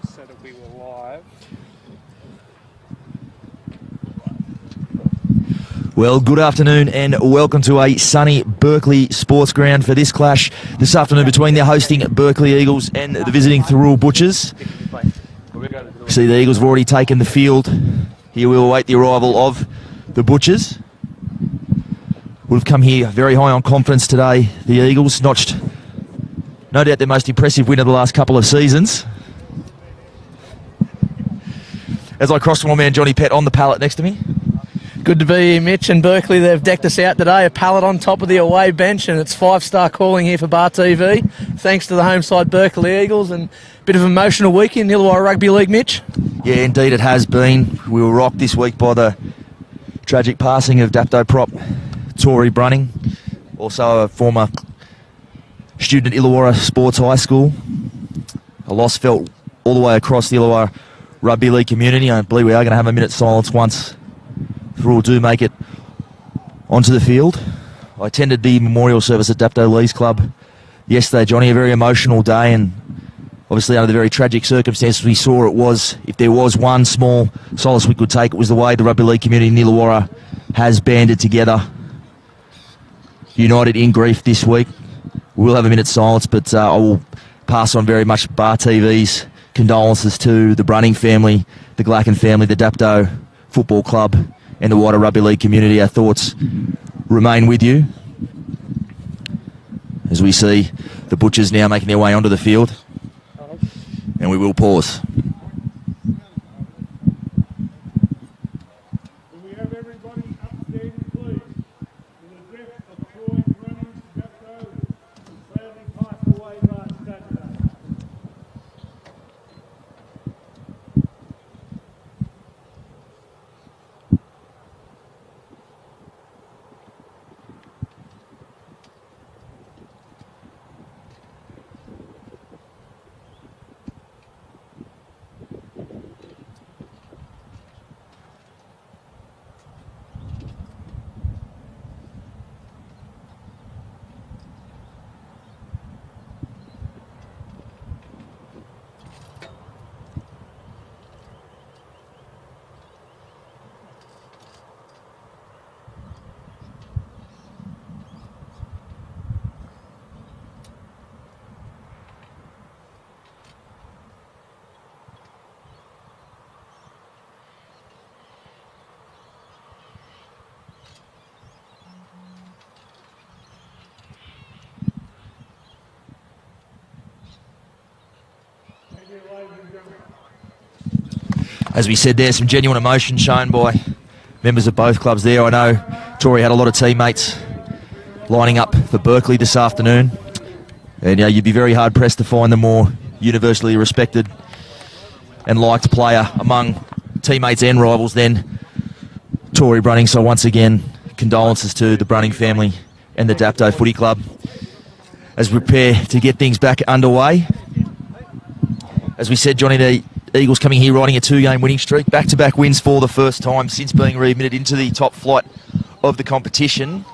Said that we were live. Well, good afternoon and welcome to a sunny Berkeley sports ground for this clash this afternoon between the hosting Berkeley Eagles and the visiting Thirroul Butchers. See, the Eagles have already taken the field. Here we will await the arrival of the Butchers. We've come here very high on confidence today. The Eagles notched, no doubt, their most impressive win of the last couple of seasons. As I cross to my man Johnny Pett on the pallet next to me. Good to be here, Mitch, and Berkeley. They've decked us out today, a pallet on top of the away bench, and it's 5-star calling here for Bar TV, thanks to the home side Berkeley Eagles, and a bit of an emotional week in Illawarra Rugby League, Mitch. Yeah, indeed it has been. We were rocked this week by the tragic passing of Dapto prop Tory Brunning, also a former student at Illawarra Sports High School. A loss felt all the way across the Illawarra Rugby League community. I believe we are going to have a minute's silence once Thirroul do make it onto the field. I attended the memorial service at Dapto Lees Club yesterday, Johnny. A very emotional day, and obviously under the very tragic circumstances we saw, it was, if there was one small solace we could take, it was the way the rugby league community in Illawarra has banded together, united in grief this week. We will have a minute's silence, but I will pass on very much Bar TV's condolences to the Brunning family, the Glacken family, the Dapto Football Club, and the wider rugby league community. Our thoughts remain with you as we see the Butchers now making their way onto the field, and we will pause. As we said there, some genuine emotion shown by members of both clubs there. I know Tory had a lot of teammates lining up for Berkeley this afternoon. And you'd be very hard-pressed to find the more universally respected and liked player among teammates and rivals than Tory Brunning. So once again, condolences to the Brunning family and the Dapto Footy Club as we prepare to get things back underway. As we said, Johnny, the Eagles coming here riding a 2-game winning streak. Back-to-back wins for the first time since being readmitted into the top flight of the competition.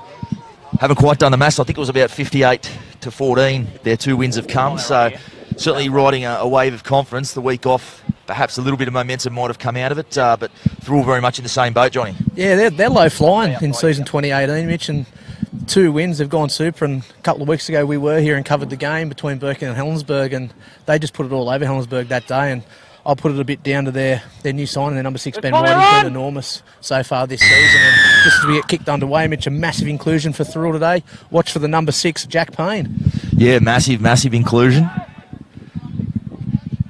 Haven't quite done the maths. I think it was about 58-14. Their 2 wins have come. So certainly riding a wave of confidence. The week off, perhaps a little bit of momentum might have come out of it. But Thirroul very much in the same boat, Johnny. Yeah, they're low flying in season 2018, Mitch. And 2 wins, they've gone super. And a couple of weeks ago we were here and covered the game between Berkeley and Helensburgh. And they just put it all over Helensburgh that day. And I'll put it a bit down to their new signing, their number 6, Ben White. He's been enormous so far this season. And just as we get kicked underway, Mitch, a massive inclusion for Thirroul today. Watch for the number 6, Jack Payne. Yeah, massive inclusion.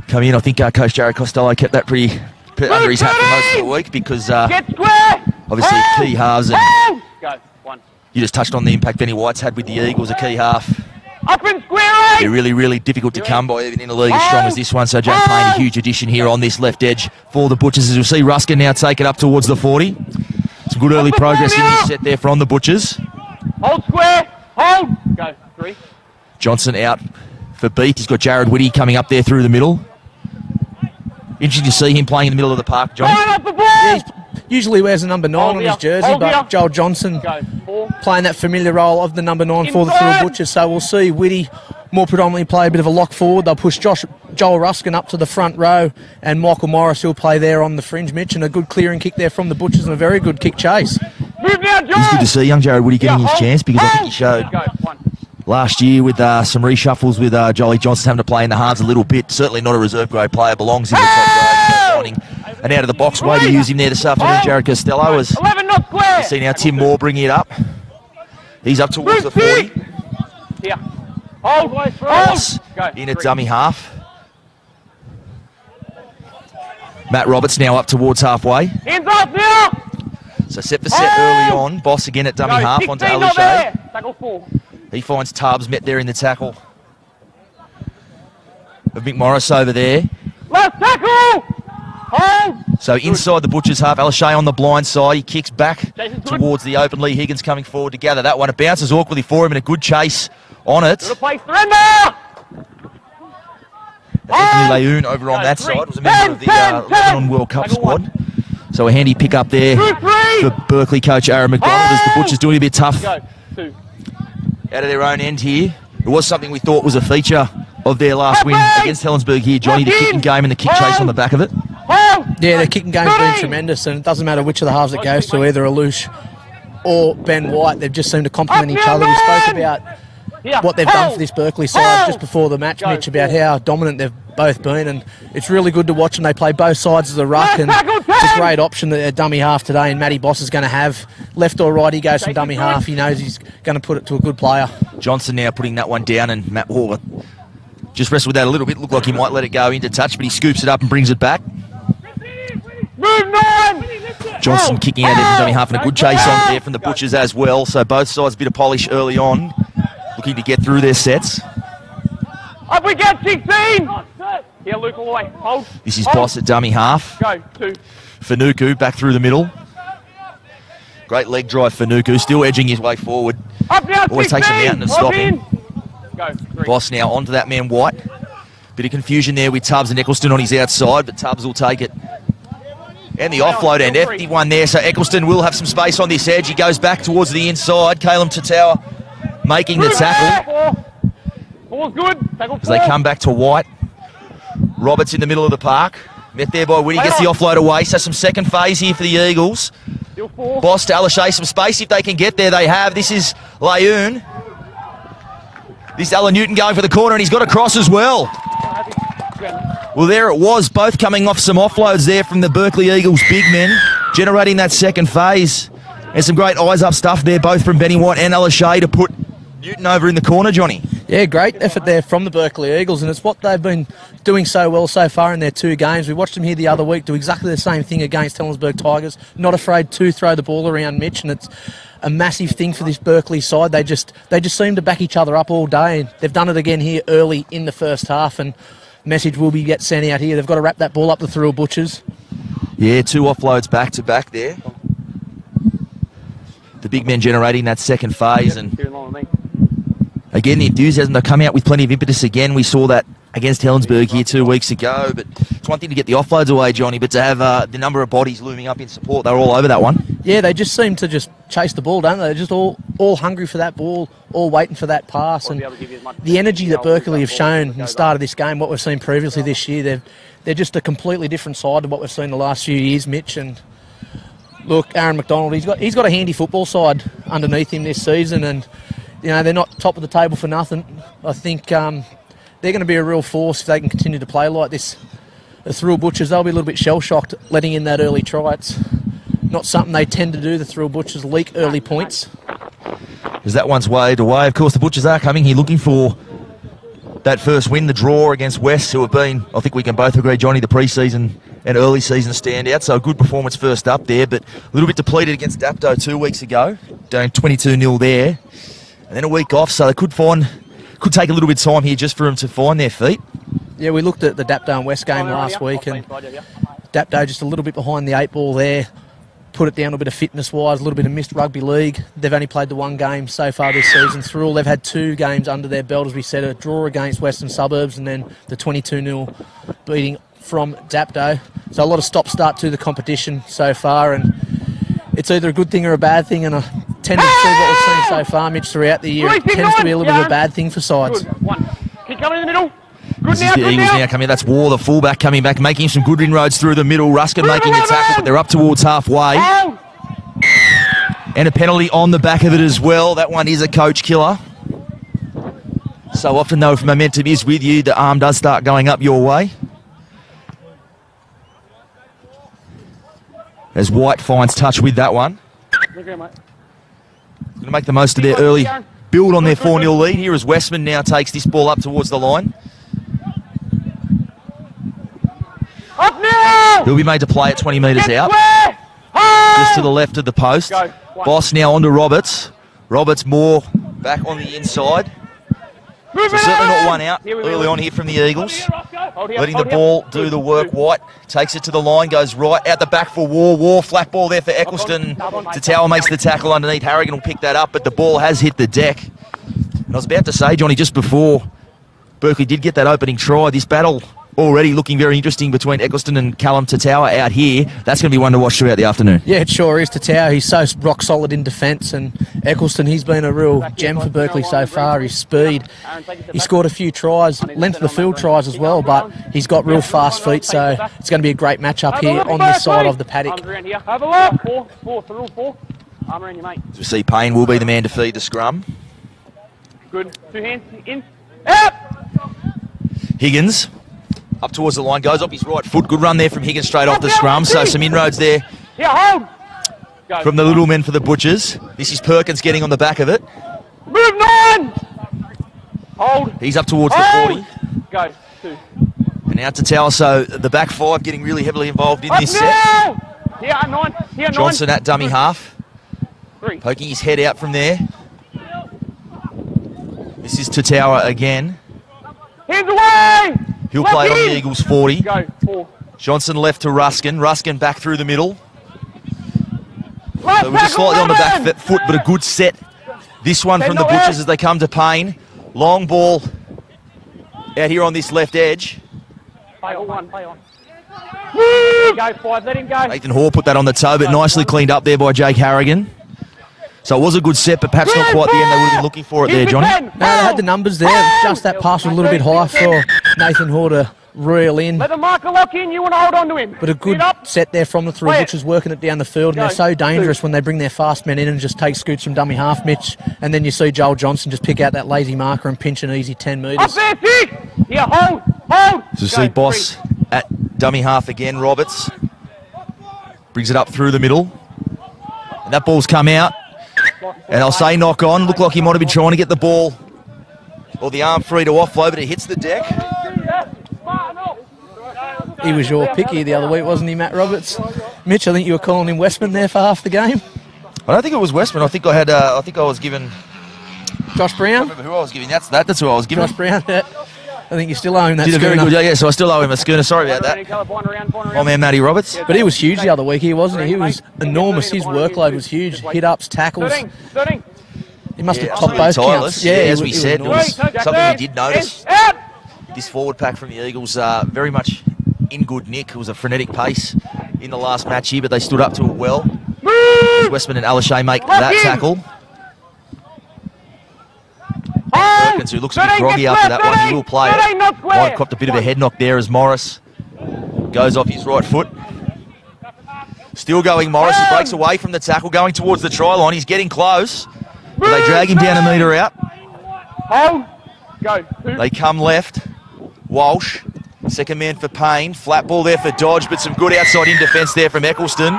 Coming in, I think Coach Jared Costello kept that pretty under his hat for most of the week because obviously key halves. And you just touched on the impact Benny White's had with the Eagles, a key half. Up and square. They're really difficult to come by, even in a league as strong as this one. So Jack Payne, a huge addition here on this left edge for the Butchers. As you'll see, Ruskin now take it up towards the 40. Some good early progress in this set there from the Butchers. Hold square. Hold. Go. 3. Johnson out for beat. He's got Jared Whitty coming up there through the middle. Interesting to see him playing in the middle of the park, Johnny. Yeah, he usually wears the number 9 on his jersey, but Joel Johnson playing that familiar role of the number 9 for the Thirroul Butchers. So we'll see Whitty more predominantly play a bit of a lock forward. They'll push Joel Ruskin up to the front row, and Michael Morris will play there on the fringe, Mitch, and a good clearing kick there from the Butchers and a very good kick chase. Move now, Joel. It's good to see young Jared Whitty getting his chance because I think he showed last year with some reshuffles with Jolly Johnson having to play in the halves a little bit. Certainly not a reserve grade player, belongs in the top grade. So finding an out of the box way to use him there this afternoon, Jared Costello. As 11 not square. you see now Tim Moore bringing it up. He's up towards the 40. Here. Hold. Boss in a dummy half. Matt Roberts now up towards halfway. Hands off now. So set for set early on. Boss again at dummy half onto Alashay. Tackle 4. He finds Tubbs, met there in the tackle of Mick Morris over there. Last tackle. Hold. So inside the Butchers half, Alashay on the blind side. He kicks back towards the open. Lee Higgins coming forward to gather that one. It bounces awkwardly for him and a good chase on it. Good play, surrender. Anthony Leung over on that side was a member of the Lebanon World Cup squad. So a handy pick up there for Berkeley coach Aaron McDonald as the Butchers doing a bit tough out of their own end here. It was something we thought was a feature of their last win against Helensburgh here, Johnny, the kicking game and the kick chase on the back of it. Yeah, their kicking game's been tremendous, and it doesn't matter which of the halves it goes to, either Alush or Ben White. They've just seemed to complement each other. We spoke about what they've done for this Berkeley side just before the match, Mitch, about how dominant they've both been, and it's really good to watch them. They play both sides of the ruck, and it's a great option that their dummy half today, and Matty Boss is going to have. Left or right, he goes from dummy half. He knows he's going to put it to a good player. Johnson now putting that one down, and Matt Waller just wrestled with that a little bit. Looked like he might let it go into touch, but he scoops it up and brings it back. Move 9. Johnson kicking out there from dummy half, and a good chase on there from the Butchers as well. So both sides a bit of polish early on, looking to get through their sets. Up we get 16. Here, Luke, all the way. Hold. This is Boss at dummy half. Go. 2. Fanuku back through the middle. Great leg drive for Fanuku, still edging his way forward. Up now, Always 16. takes a mountain of stopping. Go. 3. Boss now onto that man White. Bit of confusion there with Tubbs and Eccleston on his outside, but Tubbs will take it. And the offload and hefty one there, so Eccleston will have some space on this edge. He goes back towards the inside. Caleb Tatawa making the tackle. 4's good. Tackle 4. As they come back to White. Roberts in the middle of the park. Met there by Whitty, gets the offload away. So some second phase here for the Eagles. Still 4. Boss to Alashay, some space if they can get there. They have. This is Leung. This is Alan Newton going for the corner, and he's got a cross as well. Well, there it was, both coming off some offloads there from the Berkeley Eagles big men, generating that second phase. And some great eyes-up stuff there, both from Benny White and Alashay to put Newton over in the corner, Johnny. Yeah, great effort there from the Berkeley Eagles, and it's what they've been doing so well so far in their 2 games. We watched them here the other week do exactly the same thing against Helensburgh Tigers. Not afraid to throw the ball around, Mitch, and it's a massive thing for this Berkeley side. They just seem to back each other up all day, and they've done it again here early in the first half, and message will be get sent out here. They've got to wrap that ball up the Thirroul Butchers. Yeah, 2 offloads back to back there. The big men generating that second phase, and again, the enthusiasm, they'll come out with plenty of impetus again. We saw that against Helensburgh here 2 weeks ago, but it's one thing to get the offloads away, Johnny, but to have the number of bodies looming up in support, they're all over that one. Yeah, they just seem to just chase the ball, don't they? They're just all hungry for that ball, all waiting for that pass, and the energy that Berkeley have shown in the start of this game, what we've seen previously this year, they're just a completely different side to what we've seen the last few years, Mitch. And look, Aaron McDonald, he's got a handy football side underneath him this season, and you know, they're not top of the table for nothing. I think they're going to be a real force if they can continue to play like this. The Thirroul Butchers, they'll be a little bit shell-shocked letting in that early try. It's not something they tend to do, the Thirroul Butchers, leak early points. As that one's waved away, of course, the Butchers are coming here looking for that first win, the draw against West, who have been, I think we can both agree, Johnny, the pre-season and early season standout. So a good performance first up there, but a little bit depleted against Dapto 2 weeks ago, doing 22-0 there. And then a week off, so they could take a little bit of time here just for them to find their feet. Yeah, we looked at the Dapto and West game last week, and Dapto just a little bit behind the 8 ball there. Put it down a bit of fitness-wise, a little bit of missed rugby league. They've only played the 1 game so far this season. Thirroul, they've had 2 games under their belt, as we said, a draw against Western Suburbs and then the 22-0 beating from Dapto. So a lot of stop-start to the competition so far, and it's either a good thing or a bad thing, and I tend to see what we've seen so far, Mitch, throughout the year. It tends to be a little bit of a bad thing for sides. Good. 1. Keep coming in the middle. This is the Eagles now coming. That's War, the fullback, coming back, making some good inroads through the middle. Ruskin making a tackle, but they're up towards halfway. And a penalty on the back of it as well. That one is a coach killer. So often, though, if momentum is with you, the arm does start going up your way. As White finds touch with that one. Going to make the most of their early build on their 4-0 lead here as Westman now takes this ball up towards the line. Up now! He'll be made to play at 20 metres out. Just to the left of the post. Boss now onto Roberts. Roberts more back on the inside. So certainly not one out early on here from the Eagles. Letting the ball do the work. White takes it to the line, goes right out the back for War. War, flat ball there for Eccleston. Tatower makes the tackle underneath. Harrigan will pick that up, but the ball has hit the deck. And I was about to say, Johnny, just before Berkeley did get that opening try, this battle already looking very interesting between Eccleston and Callum Tatower out here. That's going to be one to watch throughout the afternoon. Yeah, it sure is. Tatower, he's so rock solid in defence, and Eccleston, he's been a real gem for Berkeley so far. His speed, he scored a few tries, length of the field tries as well, but he's got real fast feet, so it's going to be a great matchup here on this side of the paddock. Have a look. 4. Armour in your mate. As we see, Payne will be the man to feed the scrum. Good. 2 hands in. Out! Higgins up towards the line, goes off his right foot. Good run there from Higgins straight off the scrum. So some inroads there from the little men for the Butchers. This is Perkins getting on the back of it. Move 9! Hold. He's up towards the 40. Go. 2. And now to Towel, so the back 5 getting really heavily involved in this set. Here, 9. Here, 9. Johnson at dummy half. 3. Poking his head out from there. This is Tatower again. Hands away! He'll play it on the Eagles 40. Go. 4. Johnson left to Ruskin. Ruskin back through the middle. So we're just slightly on the back foot, but a good set. This one from the Butchers as they come to Payne. Long ball out here on this left edge. Play on. Go 5, let him go. Nathan Hoare put that on the toe, but nicely cleaned up there by Jake Harrigan. So it was a good set, but perhaps not quite the end they would have been looking for it there, Johnny. No, they had the numbers there. Just that pass was a little bit high for Nathan Hoare to reel in. Let the marker lock in. You want to hold on to him. But a good set there from the Thirroul Butchers working it down the field. And they're so dangerous when they bring their fast men in and just take scoots from dummy half, Mitch. And then you see Joel Johnson just pick out that lazy marker and pinch an easy 10 metres. Up there, Fig! Yeah, hold. So see Boss at dummy half again. Roberts brings it up through the middle. And that ball's come out. And I'll say knock on. Looked like he might have been trying to get the ball or the arm free to offload, but it hits the deck. He was your pick here the other week, wasn't he, Matt Roberts? Mitch, I think you were calling him Westman there for half the game. I don't think it was Westman. I think I had. I think I was given. Josh Brown? I remember who I was giving. That's who I was giving. Josh Brown, yeah. I think you still owe him that Did a schooner. very good, yeah, so I still owe him a schooner. Sorry about that. My man, Matty Roberts. But he was huge the other week here, wasn't he? He was enormous. His workload was huge. Hit-ups, tackles. He must have topped both counts. Yeah, as we said, it was enormous. something we did notice. This forward pack from the Eagles very much in good nick. It was a frenetic pace in the last match here, but they stood up to it well. As Westman and Alashay make that tackle. Perkins, who looks a bit groggy after that one, he will play it. Might have copped a bit of a head knock there as Morris goes off his right foot. Still going Morris, he breaks away from the tackle, going towards the try line. He's getting close. But they drag him down a metre out. They come left. Walsh, second man for Payne. Flat ball there for Dodge, but some good outside in defence there from Eccleston.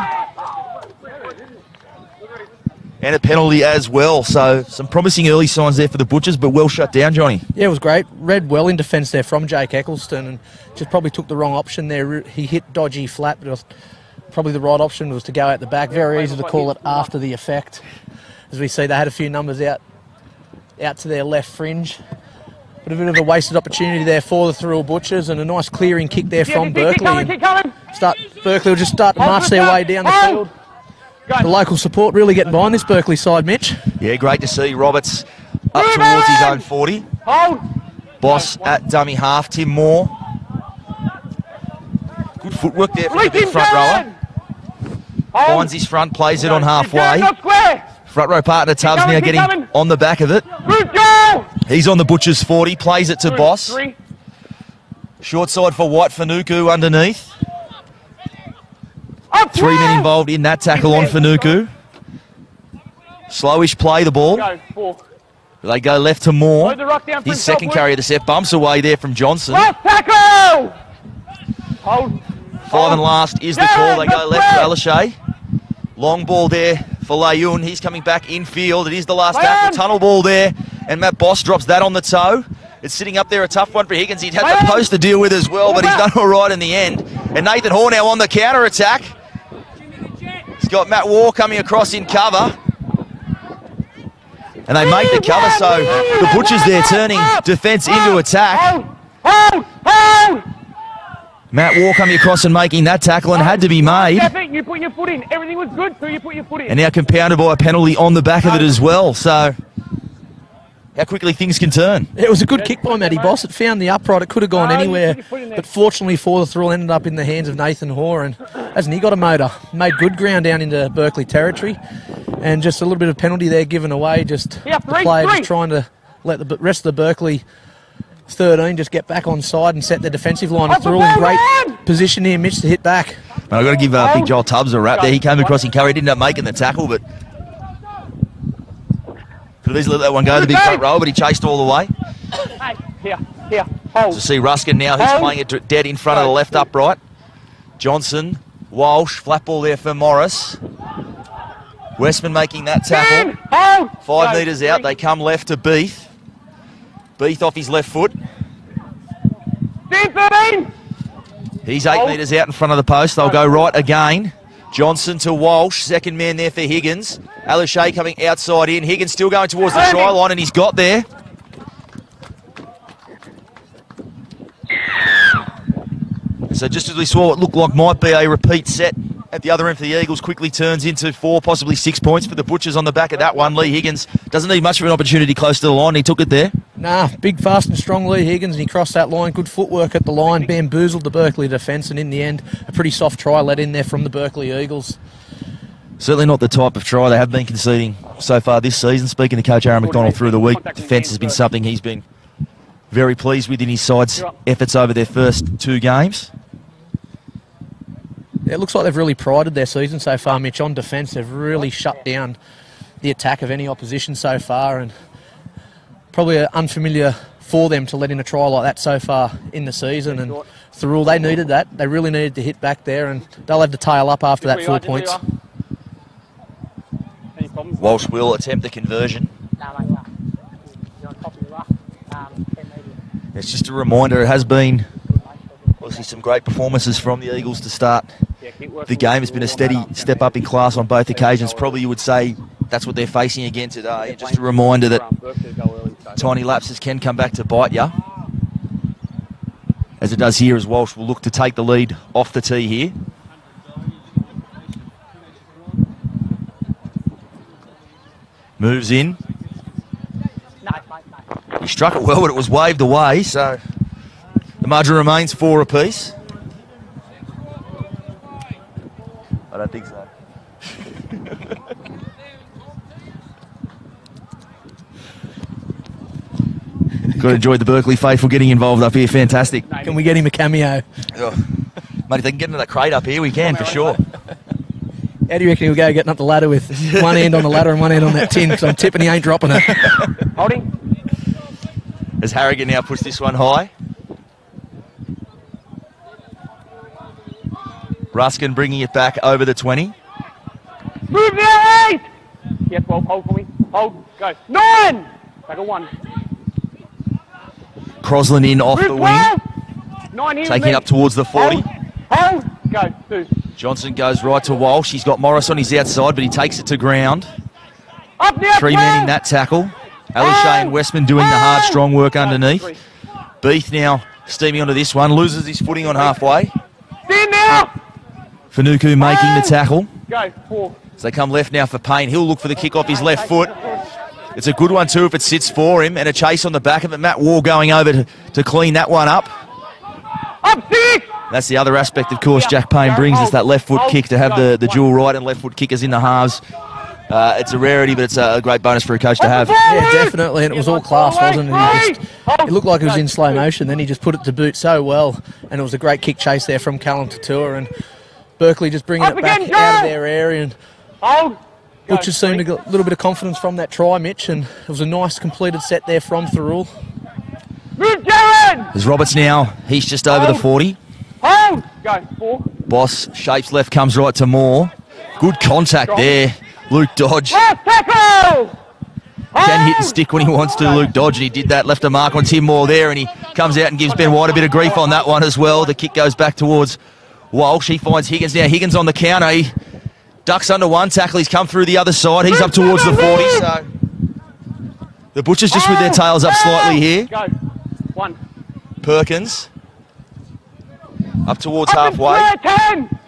And a penalty as well. So some promising early signs there for the Butchers, but well shut down, Johnny. Yeah, it was great. Read well in defence there from Jake Eccleston and just probably took the wrong option there. He hit dodgy flat, but it was probably the right option was to go out the back. Very easy to call it after the effect. As we see, they had a few numbers out to their left fringe. But a bit of a wasted opportunity there for the Thirroul Butchers and a nice clearing kick there from Berkeley. Berkeley will just start to march their way down the field. The local support really getting behind this Berkeley side, Mitch. Yeah, great to see Roberts up towards his own 40. Boss at dummy half, Tim Moore. Good footwork there from the big front rower. Finds his front, plays it on halfway. Front row partner Tubbs now getting on the back of it. He's on the Butchers 40, plays it to Boss. Short side for White Fanuku underneath. 3 men involved in that tackle on Fanuku. Slowish play the ball. They go left to Moore. His second carry of the set bumps away there from Johnson. 5 and last is the call. They go left to Alashay. Long ball there for Layun. He's coming back infield. It is the last tackle. Tunnel ball there. And Matt Boss drops that on the toe. It's sitting up there, a tough one for Higgins. He'd had the post to deal with as well, but he's done all right in the end. And Nathan Hoare now on the counter-attack. He's got Matt Waugh coming across in cover. And they make the cover, so the Butchers there turning defence into attack. Matt Waugh coming across and making that tackle and had to be made. You put your foot in. Everything was good, so you put your foot in. And now compounded by a penalty on the back of it as well, so how quickly things can turn. It was a good kick by Matty Boss. It found the upright. It could have gone anywhere. But fortunately for the Thirroul, ended up in the hands of Nathan Hoare. And hasn't he got a motor? Made good ground down into Berkeley territory. And just a little bit of penalty there given away. Just the player just trying to let the rest of the Berkeley 13 just get back on side and set their defensive line. They're all in great position here, Mitch, to hit back. And I've got to give Big Joel Tubbs a rap there. He came across in cover. He didn't end up making the tackle, but could have easily let that one go to the big front row, but he chased all the way. To see Ruskin now, he's playing it dead in front of the left upright. Johnson, Walsh, flat ball there for Morris. Westman making that tackle. 5 metres out, they come left to Beath. Beath off his left foot. He's 8 metres out in front of the post. They'll go right again. Johnson to Walsh, second man there for Higgins. Alashay coming outside in. Higgins still going towards the try line, and he's got there. So just as we saw what looked like might be a repeat set at the other end for the Eagles, quickly turns into 4, possibly 6 points for the Butchers on the back of that one. Lee Higgins doesn't need much of an opportunity close to the line. He took it there. Nah, big, fast and strong Lee Higgins, and he crossed that line. Good footwork at the line, bamboozled the Berkeley defence, and in the end, a pretty soft try let in there from the Berkeley Eagles. Certainly not the type of try they have been conceding so far this season. Speaking to Coach Aaron McDonald through the week, defence has been something he's been very pleased with in his side's efforts over their first 2 games. It looks like they've really prided their season so far, Mitch, on defence. They've really shut down the attack of any opposition so far, and probably unfamiliar for them to let in a try like that so far in the season. And Thirroul, they needed that. They really needed to hit back there, and they'll have to tail up after that 4 points. Walsh will attempt the conversion. It's just a reminder, it has been Obviously some great performances from the Eagles to start Yeah, keep working the game. It's been a steady step up in class on both occasions. Probably you would say that's what they're facing again today. Just a reminder that tiny lapses can come back to bite you, as it does here, as Walsh will look to take the lead off the tee here. Moves in. He struck it well, but it was waved away, so the margin remains 4 apiece. I don't think so. Got to enjoy the Berkeley faithful getting involved up here. Fantastic. Can we get him a cameo? Oh. Mate, if they can get into the crate up here, we can for sure. How do you reckon he'll go getting up the ladder with one hand on the ladder and one hand on that tin? Because I'm tipping he ain't dropping it. Holding. As Harrigan now puts this one high. Ruskin bringing it back over the 20. Move the 8! Yes, well, hold for me. Hold. Go. 9! Take a 1. Crosland in off Move the 12. wing. 9 here. Taking it up towards the 40. Hold. Go. 2. Johnson goes right to Walsh. He's got Morris on his outside, but he takes it to ground. Up there. 3 men in that tackle. Alishay and Westman doing the hard, strong work underneath. Beath now steaming onto this one. Loses his footing on halfway. Stand now. Fanuku making the tackle. Go. 4. So they come left now for Payne. He'll look for the kick off his left foot. It's a good one too if it sits for him, and a chase on the back of it. Matt Wall going over to clean that one up. Up 6. That's the other aspect, of course, Jack Payne brings us, that left foot kick, to have the dual right and left foot kickers in the halves. It's a rarity, but it's a great bonus for a coach to have. Yeah, definitely, and it was all class, wasn't it? It looked like it was in slow motion, then he just put it to boot so well, and it was a great kick chase there from Callum Tatua, and Berkeley just bringing it back out of their area, and Hold. Butchers seemed to get a little bit of confidence from that try, Mitch, and it was a nice completed set there from Thirroul. Move, Jared. There's Roberts now. He's just over the 40. Hold. Go. 4. Boss shapes left, comes right to Moore. Good contact there. Luke Dodge Left tackle. can hit and stick when he wants to. Luke Dodge, and he did that. Left a mark on Tim Moore there, and he comes out and gives Ben White a bit of grief on that one as well. The kick goes back towards Walsh. He finds Higgins now. Higgins on the counter. He ducks under one tackle. He's come through the other side. He's up towards the 40. So the Butchers just with their tails up slightly here. Go. 1. Perkins up towards Up and halfway. square, 10.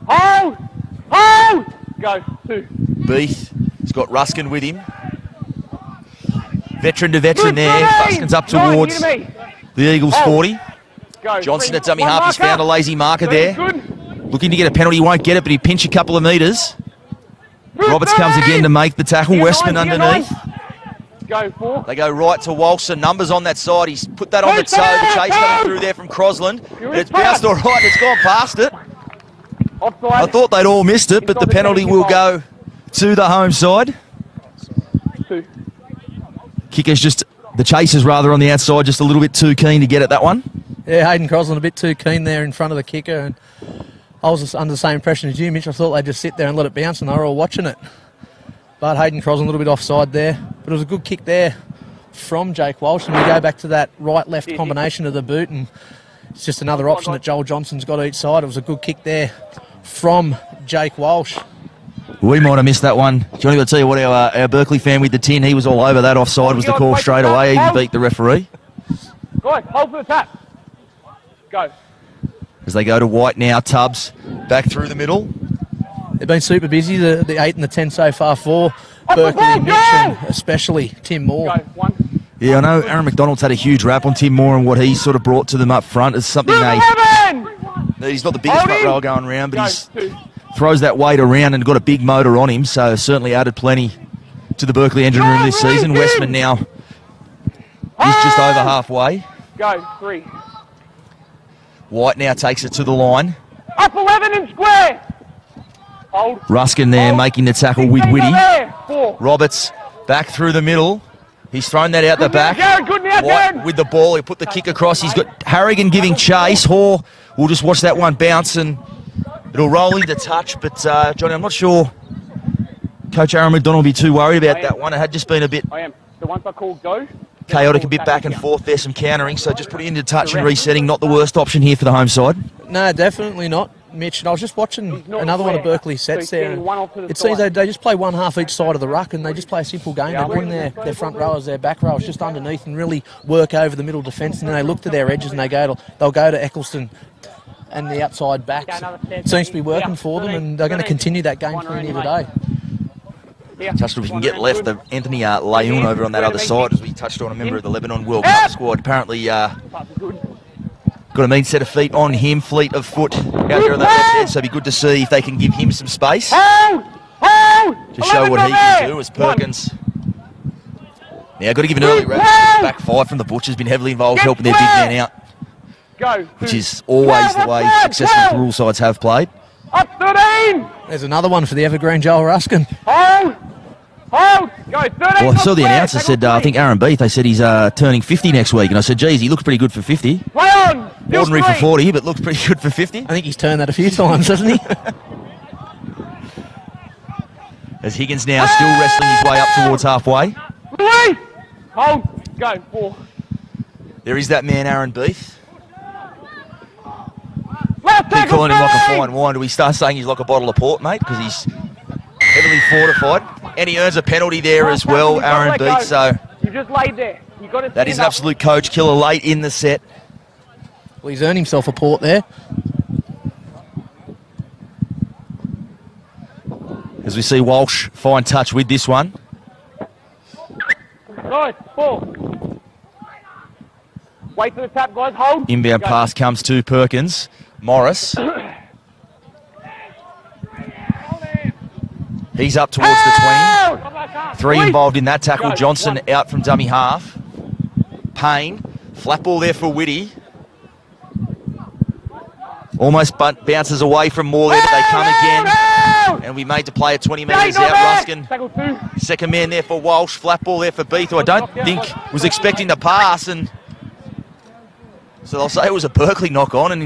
Hold. Hold. Go. 2. Beath has got Ruskin with him. Veteran to veteran Good there. running. Ruskin's up 9, towards near me. the Eagles Hold. 40. Go. Johnson 3. at dummy One half. He's marker. found a lazy marker 3, there. Good. Looking to get a penalty. Won't get it, but he pinch a couple of metres. Move, Roberts comes 13. again to make the tackle. Here, Westman 9, here, underneath. 9. Go. 4. They go right to Walsh. Numbers on that side. He's put that on the toe. The chase coming through there from Crosland. And it's bounced all right. It's gone past it. Offside. I thought they'd all missed it, but the penalty will go to the home side. 2. Kicker's just, the chasers rather, on the outside, just a little bit too keen to get at that one. Yeah, Hayden Crosland a bit too keen there in front of the kicker, and I was just under the same impression as you, Mitch. I thought they'd just sit there and let it bounce, and they were all watching it. But Hayden Crosland a little bit offside there. But it was a good kick there from Jake Walsh, and we go back to that right-left combination of the boot, and it's just another option that Joel Johnson's got each side. It was a good kick there from Jake Walsh. We might have missed that one. Johnny, I'll tell you what, our Berkeley fan with the tin, he was all over that. Offside was the call straight away. He even beat the referee. Go on. Hold for the tap. Go. As they go to White now, Tubbs back through the middle. They've been super busy, the 8 and the 10 so far for Up the Berkeley, ball, Mitch, go! and especially Tim Moore. Go. 1. Yeah, I know Aaron McDonald's had a huge rap on Tim Moore and what he's sort of brought to them up front. It's something Move, they... 11. He's not the biggest Hold front him. row going around, but Go. he 2. throws that weight around and got a big motor on him, so certainly added plenty to the Berkeley engine room this season. Westman now is just over halfway. Go. 3. White now takes it to the line. Up 11 and square. Hold. Ruskin there Hold. making the tackle with 16 Whitty. there. 4. Roberts back through the middle. He's thrown that out the Good now, back. Jared. Good now, White Jared. with the ball. He put the kick across. He's got Harrigan giving chase. Hoare will just watch that one bounce and it'll roll into touch. But, Johnny, I'm not sure Coach Aaron McDonald will be too worried about that one. It had just been a bit... I am. So once I call go, chaotic, a bit back and forth. There's some countering, so just putting into touch and resetting, not the worst option here for the home side. No, definitely not, Mitch. And I was just watching another one of Berkeley's sets there. And it seems they just play one half each side of the ruck, and they just play a simple game. They bring their front rowers, their back rowers just underneath and really work over the middle defence, and then they look to their edges and they'll go to Eccleston and the outside backs. It seems to be working for them, and they're going to continue that game plan here today. Touched on if we can get left of Anthony Layoun over on that other side, as we touched on a member of the Lebanon World Cup squad. Apparently got a mean set of feet on him, fleet of foot out there on that left edge, so it'd be good to see if they can give him some space to show what he can do as Perkins. Now, got to give an early rest. Back five from the Butchers, been heavily involved helping their big man out, which is always the way successful Thirroul sides have played. Up 13! There's another one for the evergreen Joel Ruskin. Hold! Go, 13! Well, I saw the announcer said, I think Aaron Beath, they said he's turning 50 next week, and I said, geez, he looks pretty good for 50. Play on! Ordinary for 40, but looks pretty good for 50. I think he's turned that a few times, hasn't he? As Higgins now still wrestling his way up towards halfway. Release! Hold! Go, 4. There is that man, Aaron Beath. Left Keep tackle, calling him like a 13! fine wine. Do we start saying he's like a bottle of port, mate? Because he's heavily fortified. And he earns a penalty there as well, Aaron Beath. So You just laid there. You got to that is an absolute coach killer late in the set. Well, he's earned himself a port there. As we see Walsh find touch with this one. Guys, 4. Wait for the tap, guys. Hold. Inbound Go. pass comes to Perkins. Morris. He's up towards the 20. 3 involved in that tackle. Johnson out from dummy half. Payne. Flat ball there for Whitty. Almost bounces away from Moore there, but they come again. And we made to play at 20 metres out. Ruskin, second man there for Walsh. Flat ball there for Beath, who I don't think was expecting to pass. And so they'll say it was a Berkeley knock on. And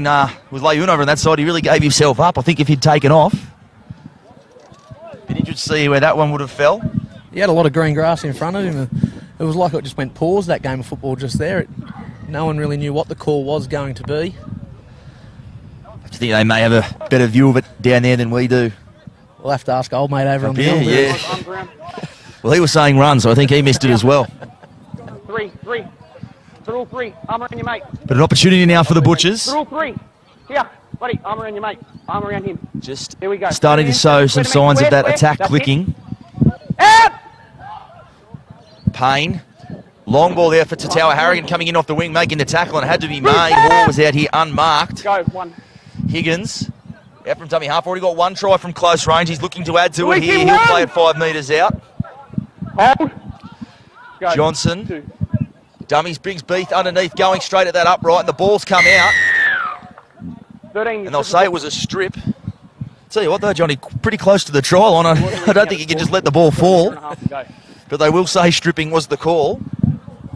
with Layoun over on that side, he really gave himself up. I think if he'd taken off. Bit interested to see where that one would have fell. He had a lot of green grass in front of him. It was like it just went pause, that game of football just there. No one really knew what the call was going to be. I think they may have a better view of it down there than we do. We'll have to ask old mate over on the hill. Yeah. Well, he was saying run, so I think he missed it as well. 3. Thirroul 3. Arm around your mate. But an opportunity now for the Butchers. Thirroul 3. Here, buddy. Arm around your mate. Arm around him. Just There we go. starting to show some signs of that attack That's clicking. Out! Payne. Long ball there for Tatawa Harrigan coming in off the wing, making the tackle, and it had to be made. Hall was out here unmarked. Go, 1. Higgins, out from dummy half, already got 1 try from close range. He's looking to add to it here. He'll play it 5 metres out. Hold. Go. Johnson. 2. Dummies brings Beath underneath, going straight at that upright, and the ball's come out. 13. And they'll say it was a strip. Tell you what though, Johnny, pretty close to the try line. I don't think you can just let the ball fall. But they will say stripping was the call.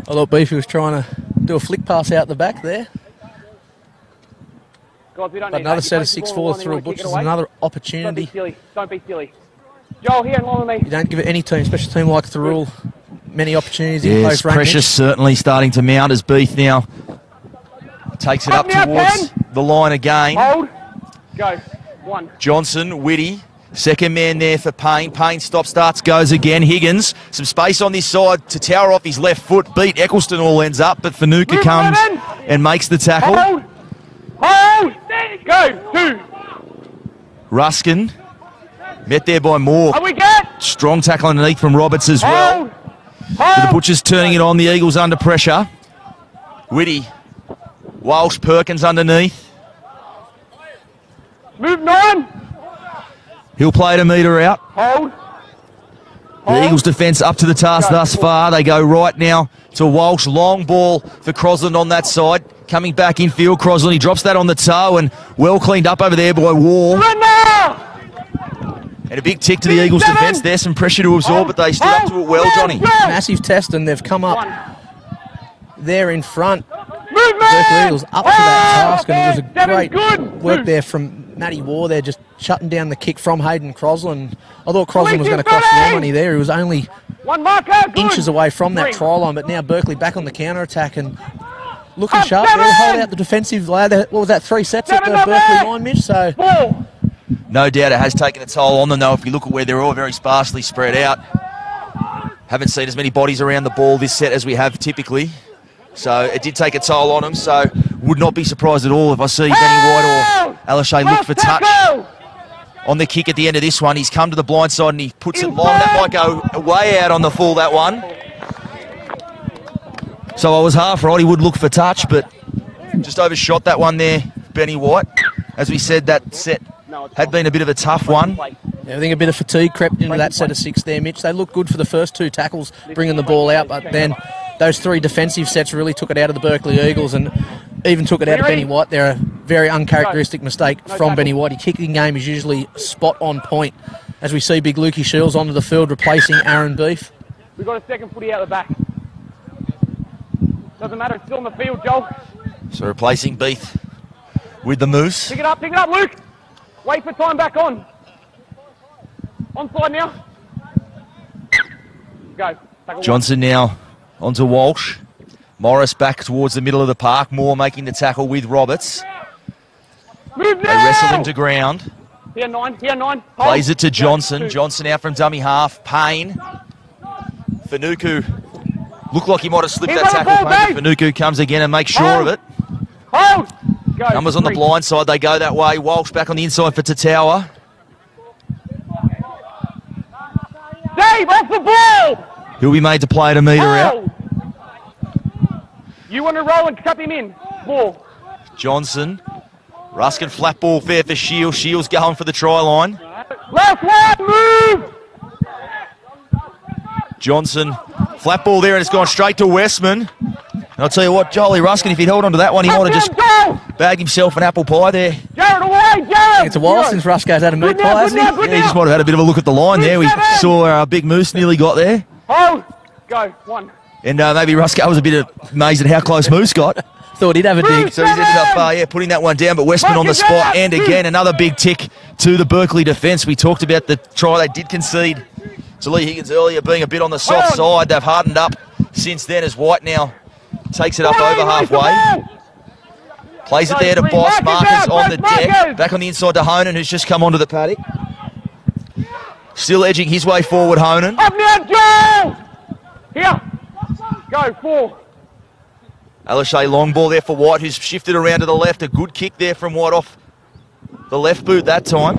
I thought Beefy was trying to do a flick pass out the back there. Guys, we don't But need another that. set You of place the 6-4 ball on, Thirroul you wanna kick Butchers, it away. another Don't be opportunity. silly. Don't be silly. Joel, here, in line with me. You don't give it any team, especially a team like Thirroul, many opportunities in Yes, post range. pressure certainly starting to mount as Beath now takes it up Up now, towards Ken. the line again. Hold. Go. 1. Johnson, Whitty, second man there for Payne. Payne stops, starts, goes again. Higgins, some space on this side to tower off his left foot. Beat Eccleston all ends up, but Fanuka comes and makes the tackle. Hold. Hold. Go. 2. Ruskin, met there by Moore. Are we good? Strong tackle underneath from Roberts as well. Hold. With the Hold. Butchers turning it on, the Eagles under pressure. Whitty, Walsh, Perkins underneath. Move 9. He'll play it a metre out. Hold. The Eagles' defence up to the task thus far. They go right now to Walsh. Long ball for Crosland on that side. Coming back in field, Crosland. He drops that on the toe and well cleaned up over there by Wall. Run now. And a big tick to the Eagles' defence. There's some pressure to absorb, but they stood up to it well, Johnny. Massive test, and they've come up there in front. Move, Berkeley Eagles up to that task, and it was a Devin's great good. work there from Matty Waugh there, just shutting down the kick from Hayden Crosland. I thought Crosland was going to cost more money there. He was only One marker, good. Inches away from that 3. try line, but now Berkeley back on the counter-attack and looking sharp there, hold out the defensive layer. What was that, 3 sets at the Berkeley line, Mitch? So 4. No doubt it has taken a toll on them, though, if you look at where they're all very sparsely spread out. Haven't seen as many bodies around the ball this set as we have typically. So it did take a toll on them, so would not be surprised at all if I see Benny White or Alashay look for touch on the kick at the end of this one. He's come to the blind side and he puts it long. That might go way out on the full, that one. So I was half right, he would look for touch, but just overshot that one there, Benny White. As we said, that set had been a bit of a tough one. yeah, I think a bit of fatigue crept into that set of 6 there, Mitch. They looked good for the first 2 tackles, bringing the ball out, but then those 3 defensive sets really took it out of the Berkeley Eagles and even took it out of Benny White. They're a very uncharacteristic mistake from Benny White. His kicking game is usually spot on point. As we see big Lukey Shields onto the field replacing Aaron Beef. We've got a second footy out the back. Doesn't matter, it's still in the field, Joel. So replacing Beef with the Moose. Pick it up, Luke. Wait for time back on. Onside now. Go. Tackle Johnson now onto Walsh. Morris back towards the middle of the park. Moore making the tackle with Roberts. Move They now! wrestle him to ground. Here 9, here 9. Hold. Plays it to Go, Johnson. 2. Johnson out from dummy half. Payne. Fanuku looked like he might have slipped He's that on the tackle. ball, Payne. Fanuku comes again and makes sure of it. Hold! Go. Numbers on the 3. blind side. They go that way. Walsh back on the inside for Tatawa. Dave, off the ball! He'll be made to play it a metre out. Hold. You want to roll and cut him in. Ball. Johnson. Ruskin flat ball fair for Shields. Shields going for the try line. Left one, move! Johnson, flat ball there and it's gone straight to Westman. And I'll tell you what, Jolie Ruskin, if he'd held on to that one, he might have just bagged himself an apple pie there. Jared, away, Jared! It's a while since Rusco's had a meat pie, hasn't he? Yeah, he just might have had a bit of a look at the line there. We saw our big Moose nearly got there. Hold! Go, 1. And maybe Rusco was a bit amazed at how close Moose got. Thought he'd have a dig. So he's ended up putting that one down, but Westman on the spot. And again, another big tick to the Berkeley defence. We talked about the try they did concede to Lee Higgins earlier being a bit on the soft side. They've hardened up since then as White now takes it up over halfway. Plays it there to Boss. Marcus on the deck. Back on the inside to Honan, who's just come onto the paddock. Still edging his way forward, Honan. Up now, Joe! Here. Go, 4. Alashay long ball there for White, who's shifted around to the left. A good kick there from White off the left boot that time.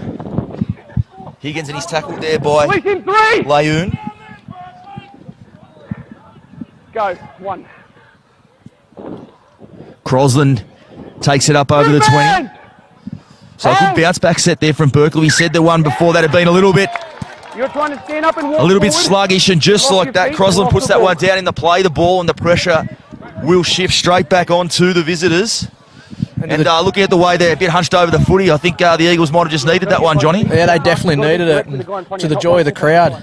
Higgins and he's tackled there by Police in 3. Layoon. Go, 1. Crosland takes it up over the 20. So a good bounce back set there from Berkeley. We said the one before that had been a little bit You're trying to stand up and walk bit forward. sluggish, and just like that, Crosland puts that one down in the play. The ball and the pressure will shift straight back on to the visitors. And looking at the way they're a bit hunched over the footy, I think the Eagles might have just needed that one, Johnny. Yeah, they definitely needed it. And to the joy of the crowd,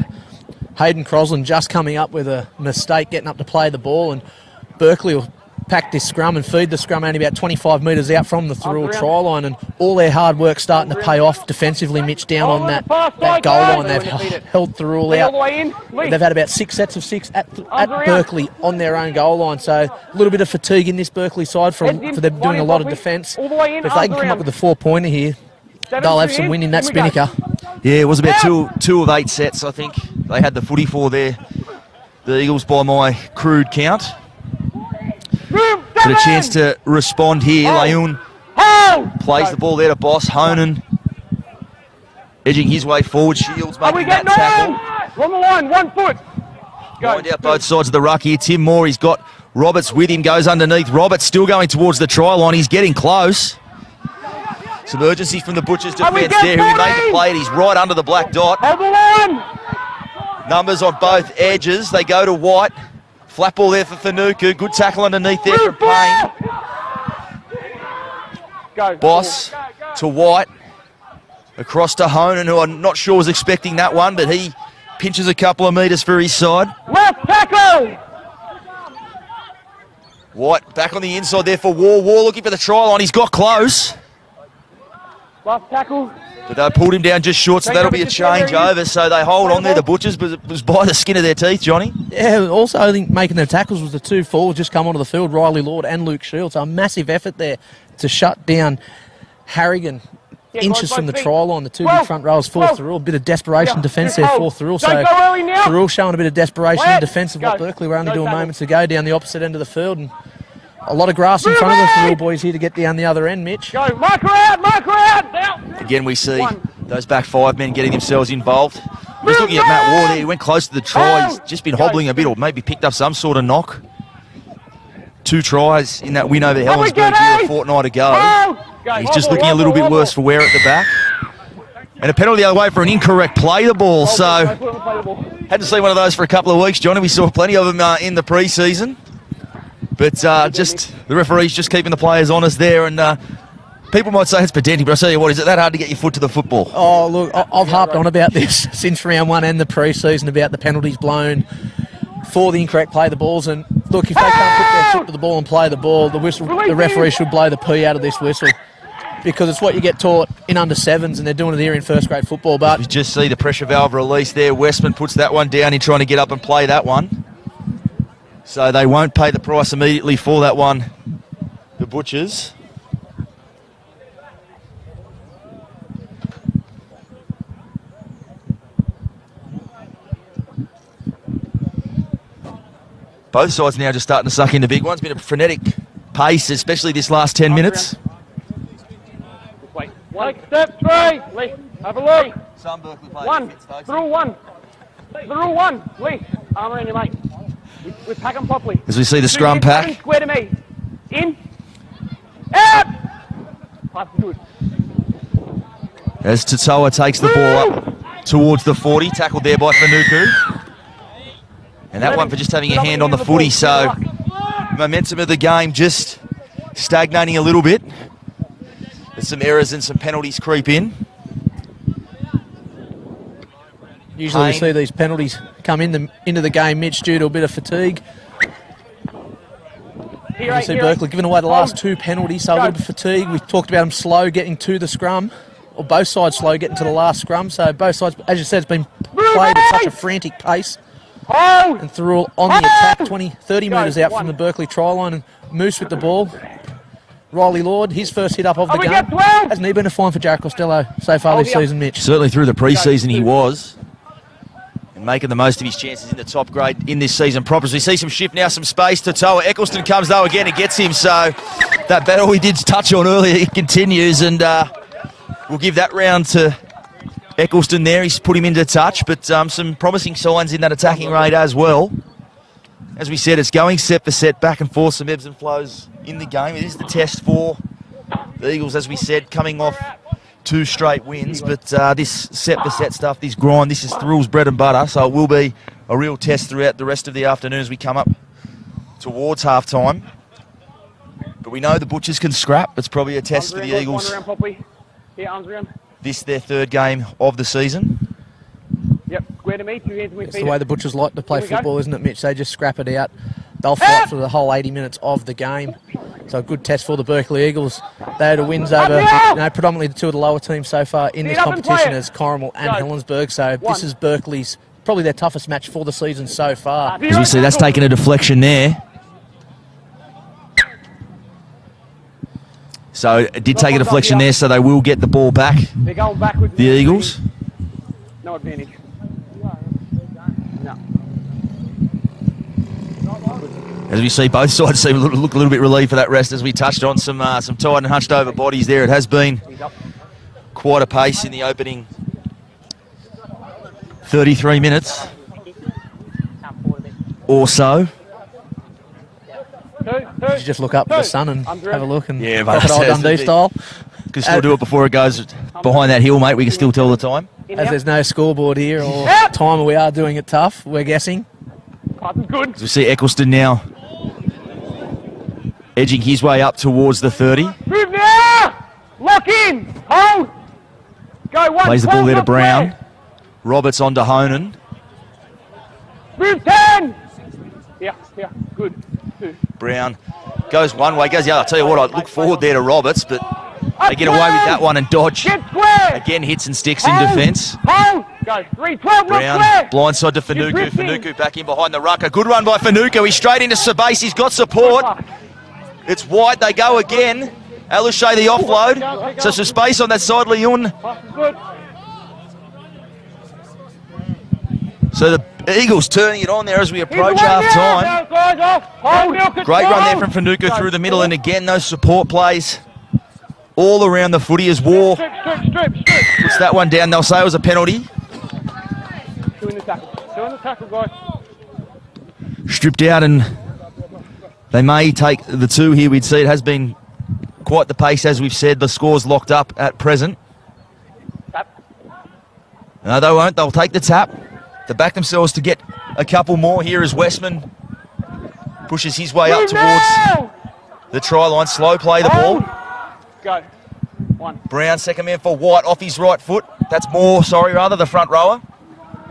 Hayden Crosland just coming up with a mistake, getting up to play the ball, and Berkeley will pack this scrum and feed the scrum only about 25 metres out from the Thirroul try line, and all their hard work starting to pay off defensively, Mitch, down on that goal line. They've held Thirroul out. They've had about 6 sets of 6 at Berkeley on their own goal line, so a little bit of fatigue in this Berkeley side for them doing a lot of defence. But if they can come up with a 4-pointer here, they'll have some win in that spinnaker. Yeah, it was about two of 8 sets, I think. They had the footy for there, the Eagles, by my crude count. But a chance to respond here. Layoon plays the ball there to Boss. Honan edging his way forward. Shields making that tackle. On the line, 1 foot. Wind out both sides of the ruck here. Tim Moore, he's got Roberts with him, goes underneath. Roberts still going towards the try line. He's getting close. Some urgency from the Butchers defence there, who he made the play. He's right under the black dot. Hold the line. Numbers on both edges. They go to White. Flat ball there for Fanuku. Good tackle underneath there from Payne. Boss to White. Across to Honan, who I'm not sure was expecting that one, but he pinches a couple of metres for his side. Left tackle. White back on the inside there for War. War looking for the try line. He's got close. Last tackle. But they pulled him down just short, so that'll be a change over. So they hold on there, the Butchers, but it was by the skin of their teeth, Johnny. Yeah, also I think making their tackles was the two forwards just come onto the field, Riley Lord and Luke Shields. So a massive effort there to shut down Harrigan. Inches from the try line, the two big front rows for Thirroul. A bit of desperation defence there for Thirroul. So Thirroul showing a bit of desperation in defence of what Berkeley were only doing moments ago down the opposite end of the field. And a lot of grass in front of the Thirroul boys here to get down the other end, Mitch. Go, mark her out, down. Again, we see those back 5 men getting themselves involved. Just looking at Matt Ward there, he went close to the try. He's just been hobbling a bit, or maybe picked up some sort of knock. 2 tries in that win over Helensburgh here a fortnight ago. He's just looking a little bit worse for wear at the back. And a penalty the other way for an incorrect play the ball. So, hadn't seen one of those for a couple of weeks, Johnny. We saw plenty of them in the pre-season. But just the referee's just keeping the players honest there. And people might say it's pedantic, but I tell you what, is it that hard to get your foot to the football? Oh, look, I've harped on about this since round 1 and the pre-season about the penalties blown for the incorrect play of the balls. And look, if they can't put their foot to the ball and play the ball, the referee should blow the P out of this whistle, because it's what you get taught in under 7s, and they're doing it here in first grade football. But you just see the pressure valve release there. Westman puts that one down in trying to get up and play that one. So they won't pay the price immediately for that one, the Butchers. Both sides now just starting to suck in the big ones. Bit of frenetic pace, especially this last 10 minutes. Wait, step 3, Lee, have a look. Some Berkeley players. 1, through 1. Through 1, Lee, arm around your mate. We pack them properly. As we see the scrum pack. Square to me. In. Out. Pass good. As Thirroul takes the ball up towards the 40, tackled there by Fanuku. And that one for just having a hand on the footy, so momentum of the game just stagnating a little bit. There's some errors and some penalties creep in. Usually we see these penalties come into the game, Mitch, due to a bit of fatigue. You see Berkeley giving away the last 2 penalties, so a little bit of fatigue. We talked about them slow getting to the scrum, or both sides slow getting to the last scrum. So both sides, as you said, it's been played at such a frantic pace. And Thirroul on the attack, 30 metres out from the Berkeley try line, and Moose with the ball. Riley Lord, his first hit up of the game. Hasn't he been a fine for Jared Costello so far this season, Mitch? Certainly through the pre-season he was. And making the most of his chances in the top grade in this season proper. As we see some shift now, some space to Thirroul. Eccleston comes though again and gets him, so that battle we did touch on earlier, it continues, and we'll give that round to Eccleston there. He's put him into touch, but some promising signs in that attacking rate as well. As we said, it's going set for set, back and forth, some ebbs and flows in the game. It is the test for the Eagles, as we said, coming off 2 straight wins, but this set for set stuff, this grind, this is Thirroul's bread and butter, so it will be a real test throughout the rest of the afternoon as we come up towards half-time. But we know the Butchers can scrap. It's probably a test for the Eagles. This their 3rd game of the season. Yep, square to me, 2 hands to me. It's the way the Butchers like to play football, isn't it, Mitch? They just scrap it out. They'll fight for the whole 80 minutes of the game. So a good test for the Berkeley Eagles. They had wins over predominantly the 2 of the lower teams so far in this competition as Corrimal and Helensburgh. So this is Berkeley's, probably their toughest match for the season so far. As we see, that's taken a deflection there. So it did take a deflection there, so they will get the ball back, They're going backwards. the Eagles. No advantage. No. As we see, both sides seem to look a little bit relieved for that rest, as we touched on some tight and hunched over bodies there. It has been quite a pace in the opening 33 minutes or so. You should just look up at the sun and have a look, and Crocodile Dundee style. Can still do it before it goes behind that hill, mate. We can still tell the time. As there's no scoreboard here or time, we are doing it tough, we're guessing. Good. As we see Eccleston now edging his way up towards the 30. Move now! Lock in! Hold! Go 1. Plays the ball there to Brown. Roberts on to Honan. Move 10! Yeah, good. 2. Brown goes one way, goes the other. I'll tell you what, I'd look forward there to Roberts, but They get away with that one and dodge. Get square. Again, hits and sticks in Hold. defence. Hold. Go. 3-12. Brown, blindside to Fanuku. Fanuku back in behind the ruck. A good run by Fanuku. He's straight into Sabase. He's got support. It's wide. They go again. Alushay the offload. So some space on that side, Leon. So the Eagles turning it on there as we approach half-time. Great run there from Fanuku through the middle, and again those support plays all around the footy as War puts that one down. They'll say it was a penalty. Doing the tackle, guys. Stripped out, and they may take the two here. We'd see it has been quite the pace, as we've said. The score's locked up at present. No, they won't. They'll take the tap. They back themselves to get a couple more here as Westman pushes his way up towards the try line. Slow play the ball. Go. One. Brown, second man for White, off his right foot. That's Moore, the front rower.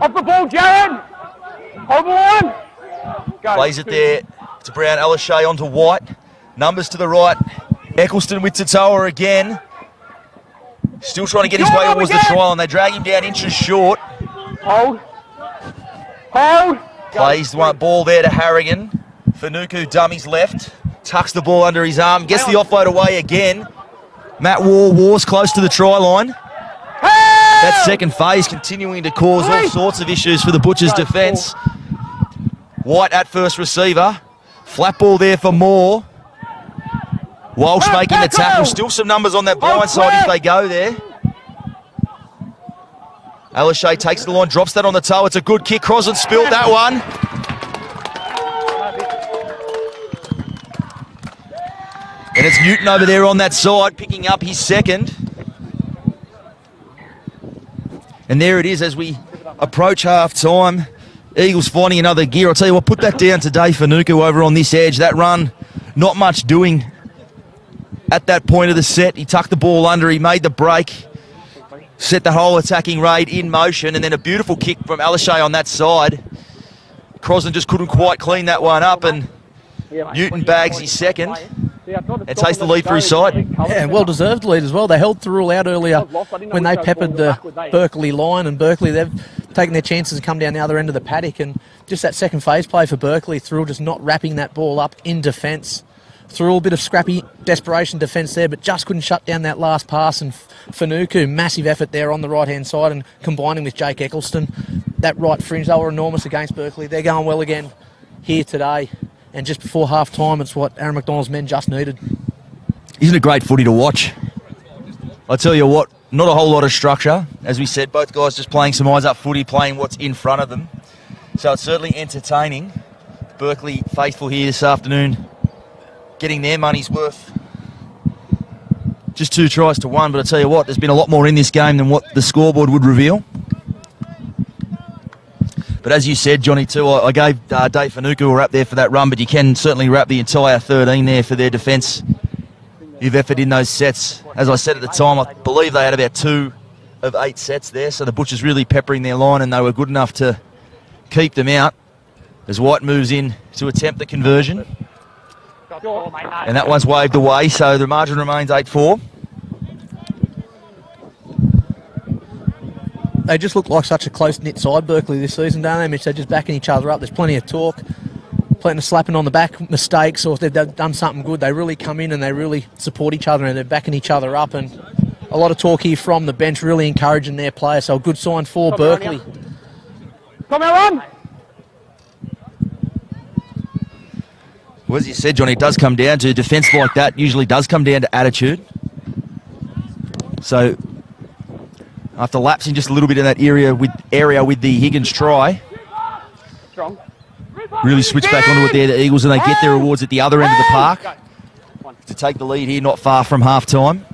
Off the ball, Jared. Over one. Go. Plays it there to Brown. Alushay onto White. Numbers to the right. Eccleston with Thirroul again. Still trying to get his way towards the try line. They drag him down inches short. Hold. Hold. Plays the one ball there to Harrigan. Fanuku dummies left. Tucks the ball under his arm. Gets the offload away again. Matt War's close to the try line. That second phase continuing to cause all sorts of issues for the Butchers' defence. White at first receiver. Flat ball there for Moore. Walsh making the tackle. Still some numbers on that blind side if they go there. Alushay takes the line, drops that on the toe. It's a good kick. Crosland spilled that one. And it's Newton over there on that side, picking up his second. And there it is as we approach half-time. Eagles finding another gear. I'll tell you what, put that down to Dave Fanuku over on this edge. That run, not much doing at that point of the set. He tucked the ball under, he made the break. Set the whole attacking raid in motion, and then a beautiful kick from Alushay on that side. Crosland just couldn't quite clean that one up, and Newton bags his second and takes the lead for his side. Yeah, well-deserved lead as well. They held Thirroul out earlier when they peppered the Berkeley line, and Berkeley, they've taken their chances and come down the other end of the paddock, and just that second phase play for Berkeley, Thirroul just not wrapping that ball up in defence. Thirroul, a bit of scrappy desperation defence there, but just couldn't shut down that last pass, and Fanuku, massive effort there on the right-hand side, and combining with Jake Eccleston. That right fringe, they were enormous against Berkeley. They're going well again here today, and just before half-time, it's what Aaron McDonald's men just needed. Isn't it great footy to watch? I tell you what, not a whole lot of structure. As we said, both guys just playing some eyes-up footy, playing what's in front of them. So it's certainly entertaining. Berkeley faithful here this afternoon, getting their money's worth. Just 2 tries to 1, but I tell you what, there's been a lot more in this game than what the scoreboard would reveal. But as you said, Johnny, too, I gave Dave Fanuku a wrap there for that run, but you can certainly wrap the entire 13 there for their defence. You've effort in those sets. As I said at the time, I believe they had about 2 of 8 sets there, so the Butchers really peppering their line, and they were good enough to keep them out as White moves in to attempt the conversion. And that one's waved away, so the margin remains 8-4. They just look like such a close-knit side, Berkeley, this season, don't they, Mitch? They're just backing each other up. There's plenty of talk, plenty of slapping on the back mistakes, or if they've done something good, they really come in and they really support each other and they're backing each other up. And a lot of talk here from the bench, really encouraging their players. So a good sign for Berkeley. Come on! Well, as you said, Johnny, it does come down to defence like that, usually does come down to attitude. So after lapsing just a little bit in that area with the Higgins try, Strong. really switch back onto it there, the Eagles, and they get their rewards at the other end of the park to take the lead here, not far from half-time.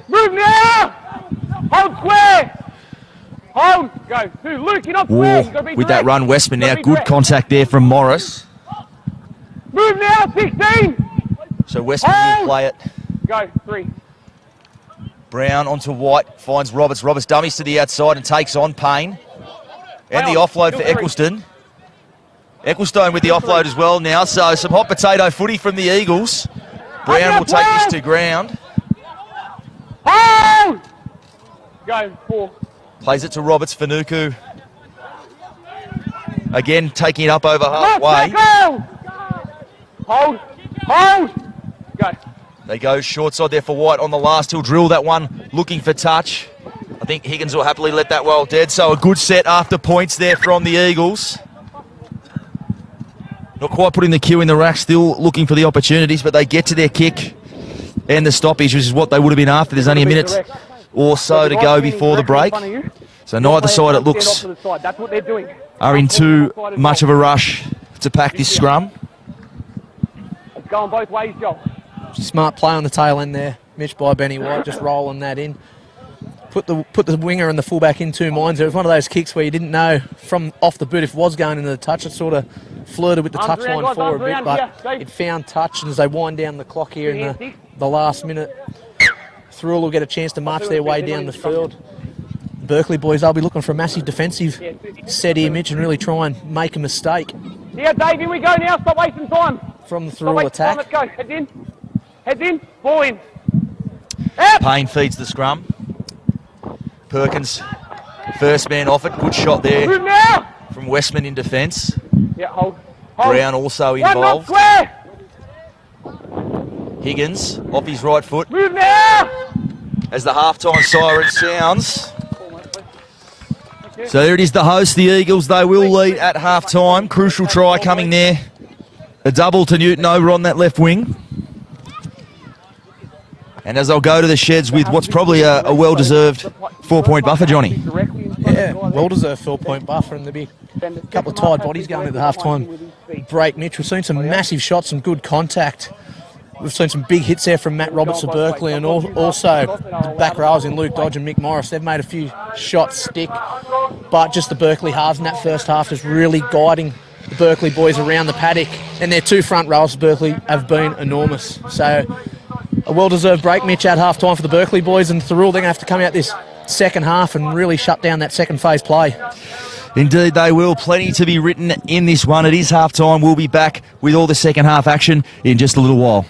Move now! Hold square! Hold! Go. 2, Luke, you're not square. You've got to be With that direct. run, Westman now, You've got to be good direct. contact there from Morris. Move now, 16! So Westman will play it. Go, 3. Brown onto White, finds Roberts. Roberts dummies to the outside and takes on Payne. And the offload for Eccleston. Ecclestone with the offload as well now, so some hot potato footy from the Eagles. Brown will take this to ground. Hold! Go, 4. Plays it to Roberts. Fanuku. Again, taking it up over Let's halfway. go! Hold! Hold! Go. They go short side there for White on the last. He'll drill that one, looking for touch. I think Higgins will happily let that well dead. So a good set after points there from the Eagles. Not quite putting the cue in the rack, still looking for the opportunities, but they get to their kick and the stoppage, which is what they would have been after. There's only a minute or so to go before the break. So neither side, it looks, That's what they're doing. are in too much of a rush to pack this scrum. It's going both ways, Joel. Smart play on the tail end there, Mitch, by Benny White, just rolling that in. Put the winger and the fullback in two minds. It was one of those kicks where you didn't know from off the boot if it was going into the touch. It sort of flirted with the touch line for a bit, but it found touch, and as they wind down the clock here in the last minute, Thirroul will get a chance to march their way down the field. Berkeley boys, they'll be looking for a massive defensive set here, Mitch, and really try and make a mistake. Yeah, Dave, here we go now. Stop wasting time. From the Thirroul attack. Let's go. Heads in. Heads in. Ball in. Payne feeds the scrum. Perkins, first man off it. Good shot there Move now. from Westman in defence. Yeah, hold. Hold. Brown also One, not involved. square. Higgins off his right foot Move now. as the halftime siren sounds. So there it is, the host, the Eagles. They will lead at halftime. Crucial try coming there. A double to Newton over on that left wing. And as they'll go to the sheds with what's probably a well-deserved 4-point buffer, Johnny. Yeah, well-deserved 4-point buffer, and there'll be a couple of tired bodies going into the halftime break, Mitch. We've seen some massive shots, some good contact. We've seen some big hits there from Matt Roberts of Berkeley, and also the back rows in Luke Dodge and Mick Morris. They've made a few shots stick, but just the Berkeley halves in that first half just really guiding the Berkeley boys around the paddock, and their two front rows for Berkeley have been enormous. So a well-deserved break, Mitch, at half-time for the Berkeley boys, and Thirroul, they're going to have to come out this second half and really shut down that second phase play. Indeed they will. Plenty to be written in this one. It is half-time. We'll be back with all the second half action in just a little while.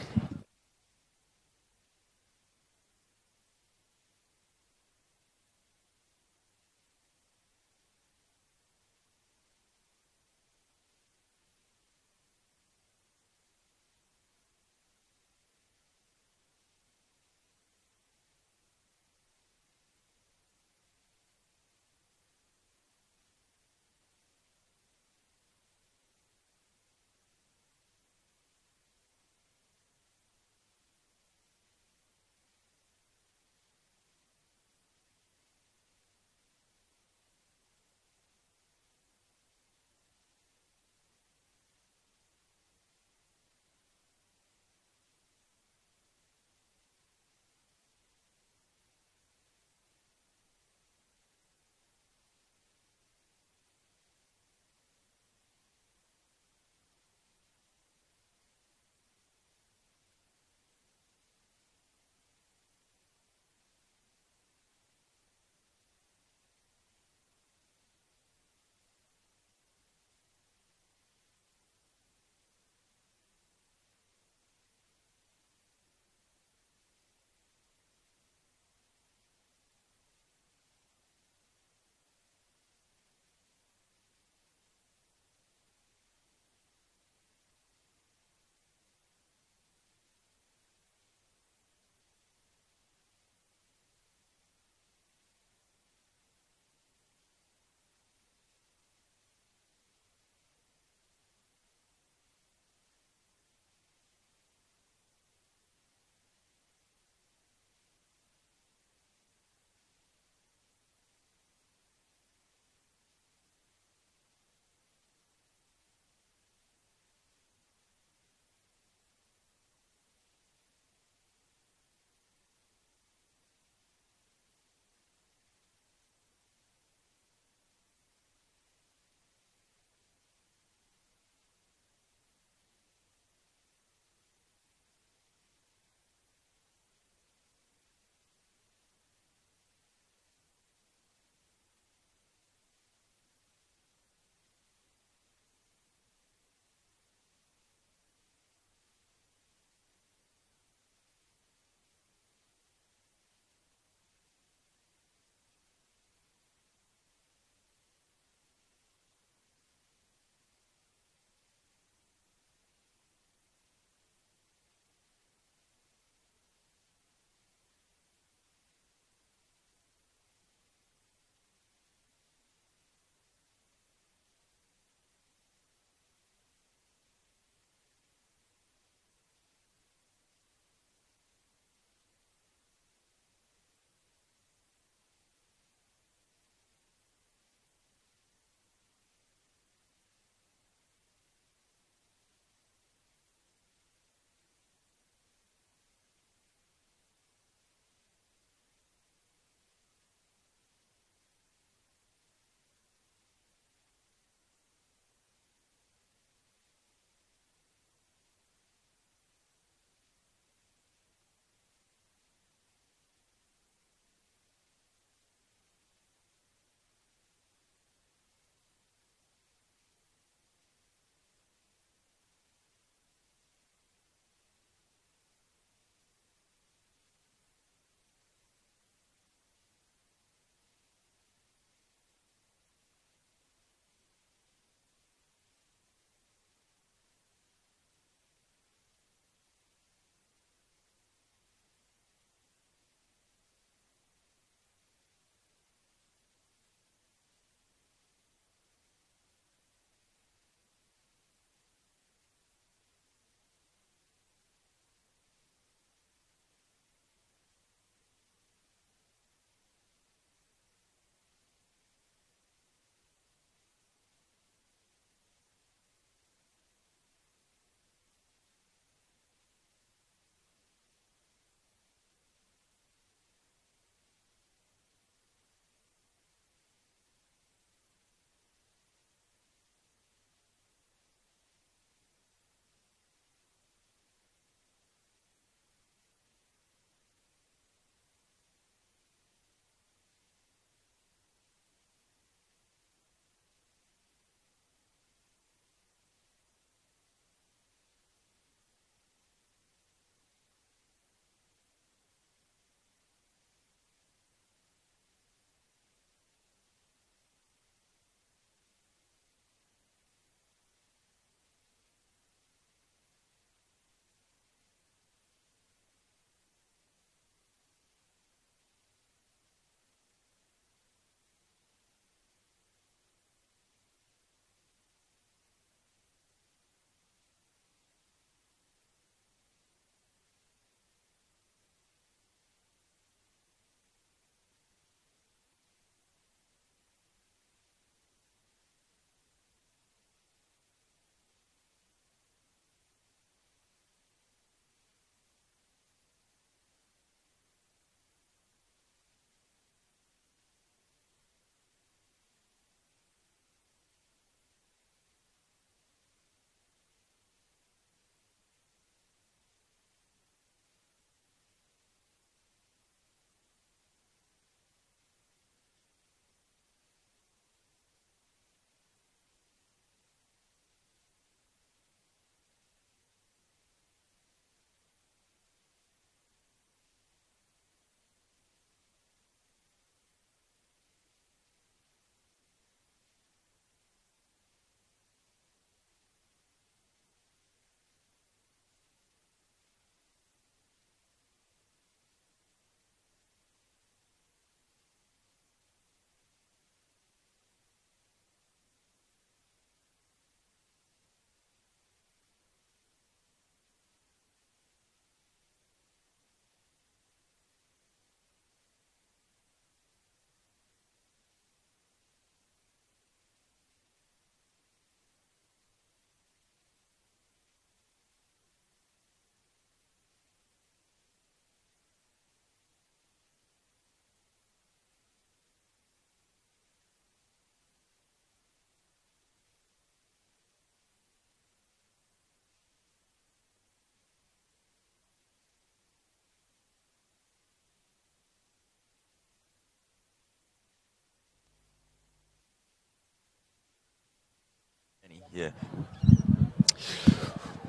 Yeah.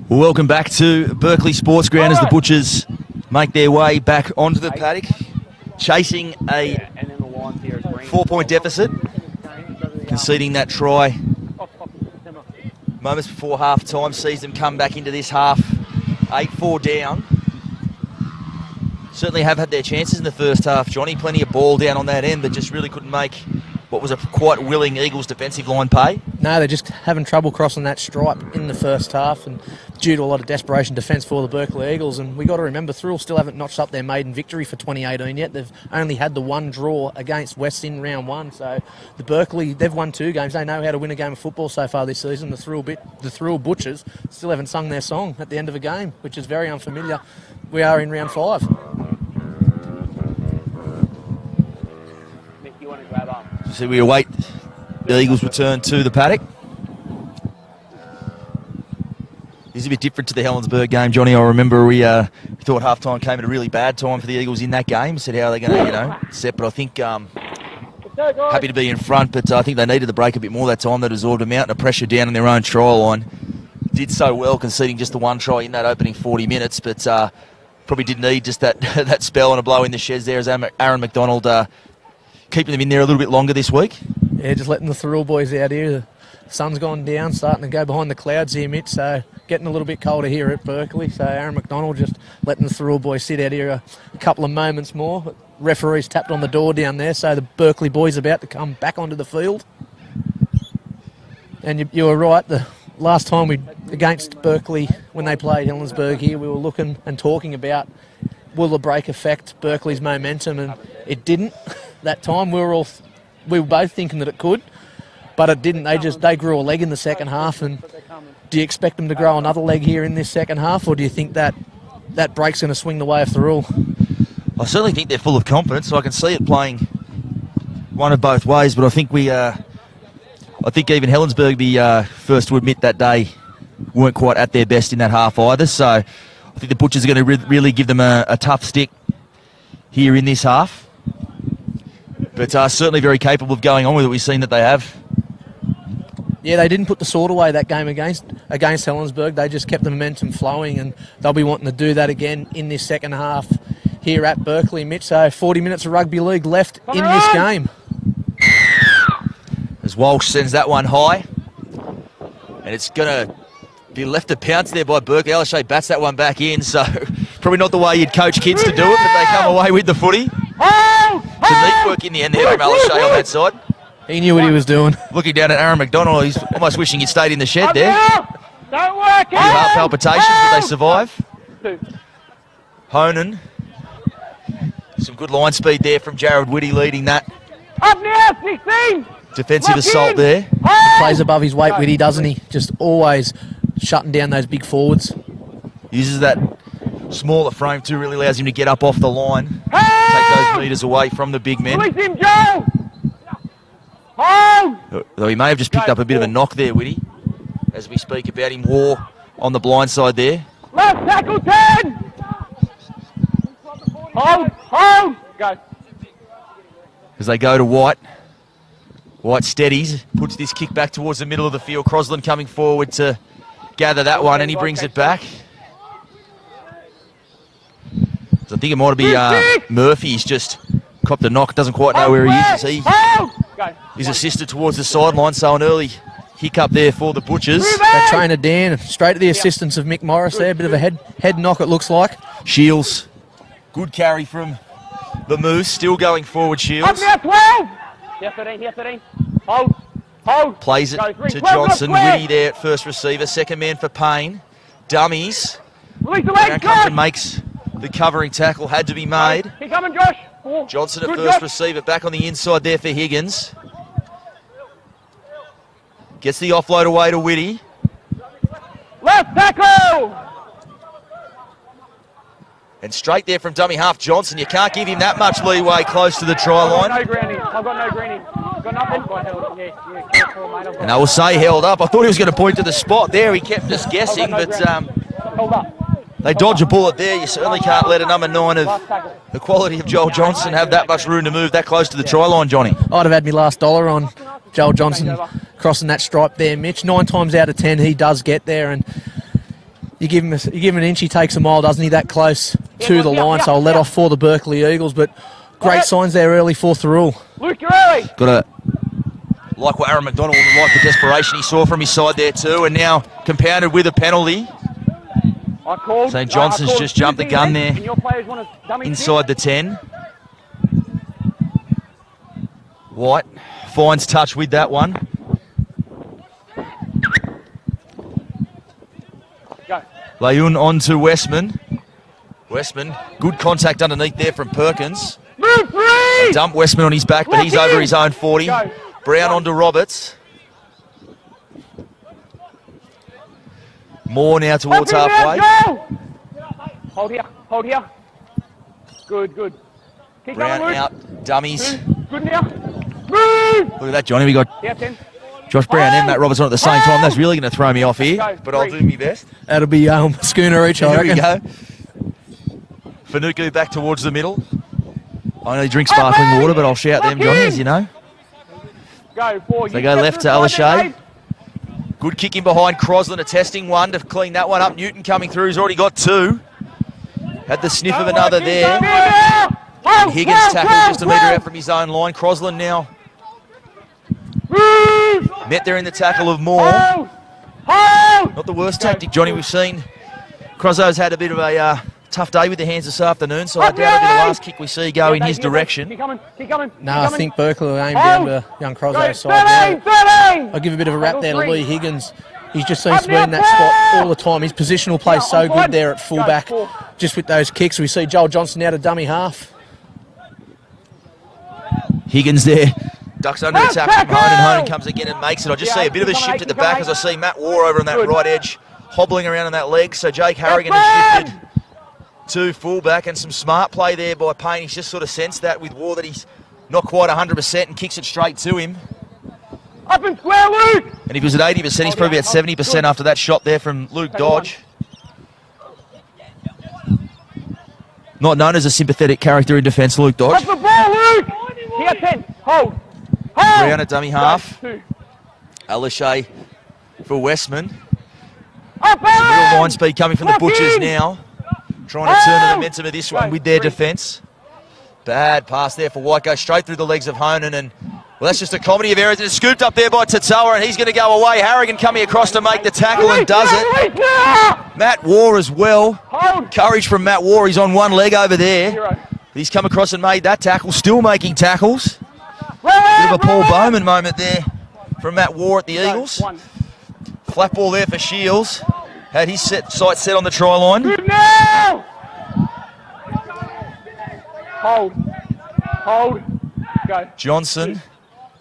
Well, welcome back to Berkeley Sports Ground as the Butchers make their way back onto the paddock, chasing a 4-point deficit, conceding that try moments before half-time, sees them come back into this half 8-4 down. Certainly have had their chances in the first half, Johnny. Plenty of ball down on that end, but just really couldn't make what was a quite willing Eagles defensive line pay. No, they're just having trouble crossing that stripe in the first half, and due to a lot of desperation defence for the Berkeley Eagles. And we got to remember, Thirroul still haven't notched up their maiden victory for 2018 yet. They've only had the one draw against West in round one. So the Berkeley, they've won 2 games. They know how to win a game of football so far this season. The Thirroul Butchers still haven't sung their song at the end of a game, which is very unfamiliar. We are in round 5. Nick, you want to grab up? So we await the Eagles' return to the paddock. This is a bit different to the Helensburgh game, Johnny. I remember we thought halftime came at a really bad time for the Eagles in that game. Said how they're going to, set. But I think happy to be in front. But I think they needed the break a bit more that time. They absorbed a mountain of pressure down in their own try line. Did so well, conceding just the one try in that opening 40 minutes. But probably did need just that that spell and a blow in the sheds there as Aaron McDonald keeping them in there a little bit longer this week. Yeah, just letting the Thirroul boys out here. The sun's gone down, starting to go behind the clouds here, Mitch, so getting a little bit colder here at Berkeley. So Aaron McDonald just letting the Thirroul boys sit out here a couple of moments more. Referee's tapped on the door down there, so the Berkeley boys about to come back onto the field. And you were right, the last time against Berkeley, when they played Helensburgh here, we were looking and talking about will the break affect Berkeley's momentum, and it didn't. That time we were both thinking that it could, but it didn't. They grew a leg in the second half. And do you expect them to grow another leg here in this second half, or do you think that break's going to swing the way of Thirroul? I certainly think they're full of confidence, so I can see it playing one of both ways. But I think I think even Helensburgh be first to admit that they weren't quite at their best in that half either. So I think the Butchers are going to really give them a tough stick here in this half. But certainly very capable of going on with it. We've seen that they have. Yeah, they didn't put the sword away that game against Helensburgh. They just kept the momentum flowing, and they'll be wanting to do that again in this second half here at Berkeley, Mitch. So 40 minutes of rugby league left in this game. As Walsh sends that one high. And it's going to be left to pounce there by Berkeley. Alashea bats that one back in, so probably not the way you'd coach kids to do it, but they come away with the footy. Some neat work in the end there from Alashea on that side. He knew what he was doing. Looking down at Aaron McDonald, he's almost wishing he'd stayed in the shed there. Don't work Few heart palpitations, but they survive. 2. Honan. Some good line speed there from Jared Whitty leading that Up now, 16. defensive assault there. He plays above his weight, Whitty, doesn't he? Just always shutting down those big forwards. Uses that smaller frame too, really allows him to get up off the line. Take those metres away from the big men. Release him, Joe. Hold. Though he may have just picked up a bit of a knock there, Whitty, as we speak about him. War on the blind side there. Left tackle, 10. Hold. Go. As they go to White. White steadies, puts this kick back towards the middle of the field. Crosland coming forward to gather that one, and he brings it back. So I think it might be Murphy's just copped a knock. Doesn't quite know where he is. He's assisted towards the sideline, so an early hiccup there for the Butchers. That trainer Dan, straight to the assistance of Mick Morris there. A bit of a head knock, it looks like. Shields, good carry from the Moose, still going forward, Shields. Up now, 12. Here, 13. Hold. Plays it to Johnson. Whitty there at first receiver. Second man for Payne. Dummies. Release the leg, Now comes and makes the covering tackle. Had to be made. Keep coming, Josh. Johnson at Good, first Josh. receiver. Back on the inside there for Higgins. Gets the offload away to Whitty. Left tackle. And straight there from dummy half Johnson. You can't give him that much leeway close to the try line. No grounding. I've got no grounding. Got nothing. Yeah, careful, mate. And I will say held up. I thought he was going to point to the spot there. He kept just guessing, but Hold up. they dodge a bullet there. You certainly can't let a number 9 of the quality of Joel Johnson have that much room to move that close to the try line, Johnny. I'd have had my last dollar on Joel Johnson crossing that stripe there, Mitch. 9 times out of 10, he does get there, and you give him an inch, he takes a mile, doesn't he? That close to the line, so I'll let off for the Berkeley Eagles. But great signs there early for Thirroul. Luke, you're early. Got like what Aaron McDonald and like the desperation he saw from his side there too, and now compounded with a penalty. St Johnson's just jumped the gun there inside the 10. White finds touch with that one. Layun on to Westman. Westman, good contact underneath there from Perkins. Move free! Dump Westman on his back, but he's over his own 40. Brown onto Roberts. Moore now towards halfway. Hold here, hold here. Good, good. Keep Brown going, Luke. out, dummies. Good now. Move! Look at that, Johnny. We got Josh Brown and Matt Robertson at the same time. That's really going to throw me off here, but I'll do my best. That'll be schooner each, I reckon. Here we go. Fanuku back towards the middle. I only drink sparkling water, but I'll shout them, Johnny, as you know. So they go left to Alashea. Good kick in behind Crosland, a testing one to clean that one up. Newton coming through, he's already got 2. Had the sniff of another there. And Higgins tackled just a metre out from his own line. Crosland now met there in the tackle of Moore. Not the worst tactic, Johnny, we've seen. Crozzo's had a bit of a tough day with the hands this afternoon, so I doubt it'll be the last kick we see go in his direction. No, I think Berkeley will aim down to young Crozzo's side now. I'll give a bit of a rap there to Lee Higgins. He just seems to be in that spot all the time. His positional play is so good there at fullback, just with those kicks. We see Joel Johnson out of dummy half. Higgins there, ducks under the tap from Honan. Honan comes again and makes it. I just see a bit of a shift at the back as I see Matt War over on that right edge, hobbling around on that leg. So Jake Harrigan has shifted to fullback, and some smart play there by Payne. He's just sort of sensed that with War that he's not quite 100% and kicks it straight to him. Up and square, Luke! And if he was at 80%, he's probably at 70% after that shot there from Luke Dodge. Not known as a sympathetic character in defence, Luke Dodge. Up the ball, Luke! Here, 10. Hold. Brown at dummy half. Alashea for Westman. Up, Some real line speed coming from the Butchers now. Trying to turn the momentum of this one with their defence. Bad pass there for White. Goes straight through the legs of Honan, and well, that's just a comedy of errors. It's scooped up there by Thirroul, and he's going to go away. Harrigan coming across to make the tackle and does it. Matt War as well. Courage from Matt War. He's on one leg over there. He's come across and made that tackle. Still making tackles. Bit of a Paul Bowman moment there from Matt War at the Eagles. Flat ball there for Shields. Had his sight set on the try line. Good now! Hold. Hold. Go. Johnson.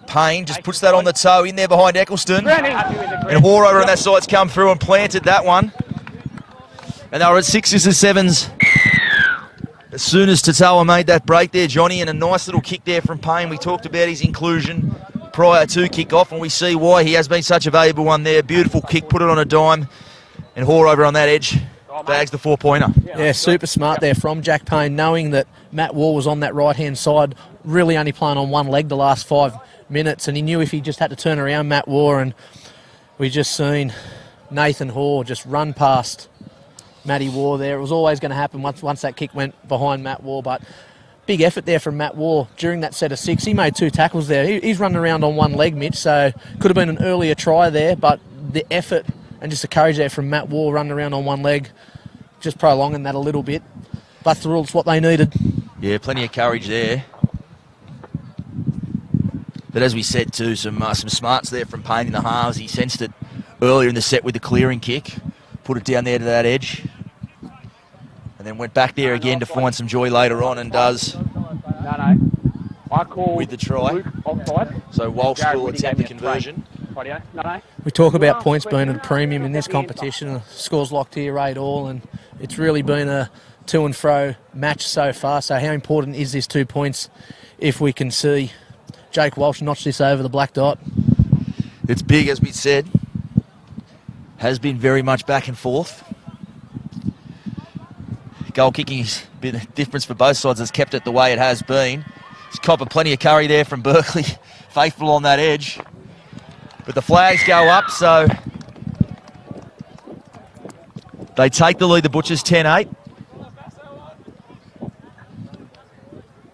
Payne just puts that on the toe in there behind Eccleston. And Hoare over on that side's come through and planted that one. And they were at 6s and 7s as soon as Thirroul made that break there, Johnny, and a nice little kick there from Payne. We talked about his inclusion prior to kick-off, and we see why he has been such a valuable one there. Beautiful kick, put it on a dime, and Hoare over on that edge bags the 4-pointer. Yeah, super smart there from Jack Payne, knowing that Matt War was on that right-hand side, really only playing on one leg the last 5 minutes, and he knew if he just had to turn around Matt War, and we just seen Nathan Hoare just run past Matty War there. It was always going to happen once that kick went behind Matt War, but big effort there from Matt War during that set of 6. He made 2 tackles there. He's running around on one leg, Mitch, so could have been an earlier try there, but the effort and just the courage there from Matt War running around on one leg, just prolonging that a little bit. But Thirroul's what they needed. Yeah, plenty of courage there. But as we said too, some smarts there from Payne in the halves. He sensed it earlier in the set with the clearing kick. Put it down there to that edge. And then went back there again to find some joy later on, and does with the try. So Walsh will attempt the conversion. We talk about points being at a premium in this competition. Scores locked here 8-all, and it's really been a to and fro match so far. So how important is this 2 points if we can see Jake Walsh notch this over the black dot? It's big, as we said. Has been very much back and forth. Goal kicking has been a difference for both sides. Has kept it the way it has been. He's copped plenty of curry there from Berkeley. Faithful on that edge. But the flags go up, so they take the lead, the Butchers 10-8.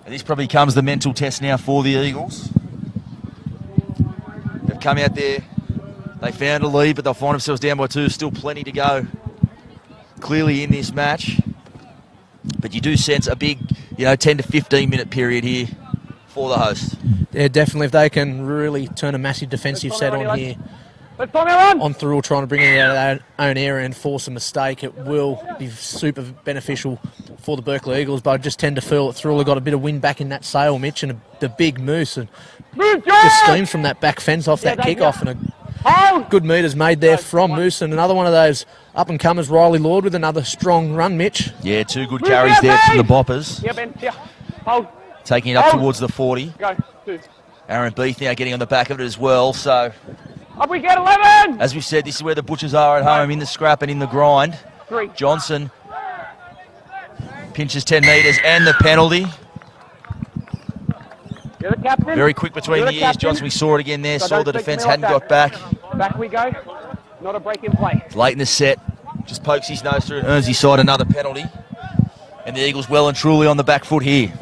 And this probably becomes the mental test now for the Eagles. They've come out there, they found a lead, but they'll find themselves down by 2. Still plenty to go clearly in this match. But you do sense a big, 10 to 15 minute period here for the host. Yeah, definitely. If they can really turn a massive defensive set on here, on Thirroul trying to bring it out of their own area and force a mistake, it will be super beneficial for the Berkeley Eagles. But I just tend to feel that Thirroul have got a bit of wind back in that sail, Mitch, and the big moose. And just steams from that back fence off that kick-off, and a good metres made there from Moose, and another one of those up-and-comers, Riley Lord, with another strong run, Mitch. Yeah, 2 good carries there from the Boppers. Taking it up towards the 40. Aaron Beath now getting on the back of it as well, so... Up we get 11! As we said, this is where the Butchers are at home, in the scrap and in the grind. 3. Johnson pinches 10 metres and the penalty. You're the captain. Very quick between the ears, Johnson. We saw it again there, saw the defence hadn't got back. Back we go. Not a break in play. Late in the set, just pokes his nose through and earns his side another penalty. And the Eagles well and truly on the back foot here.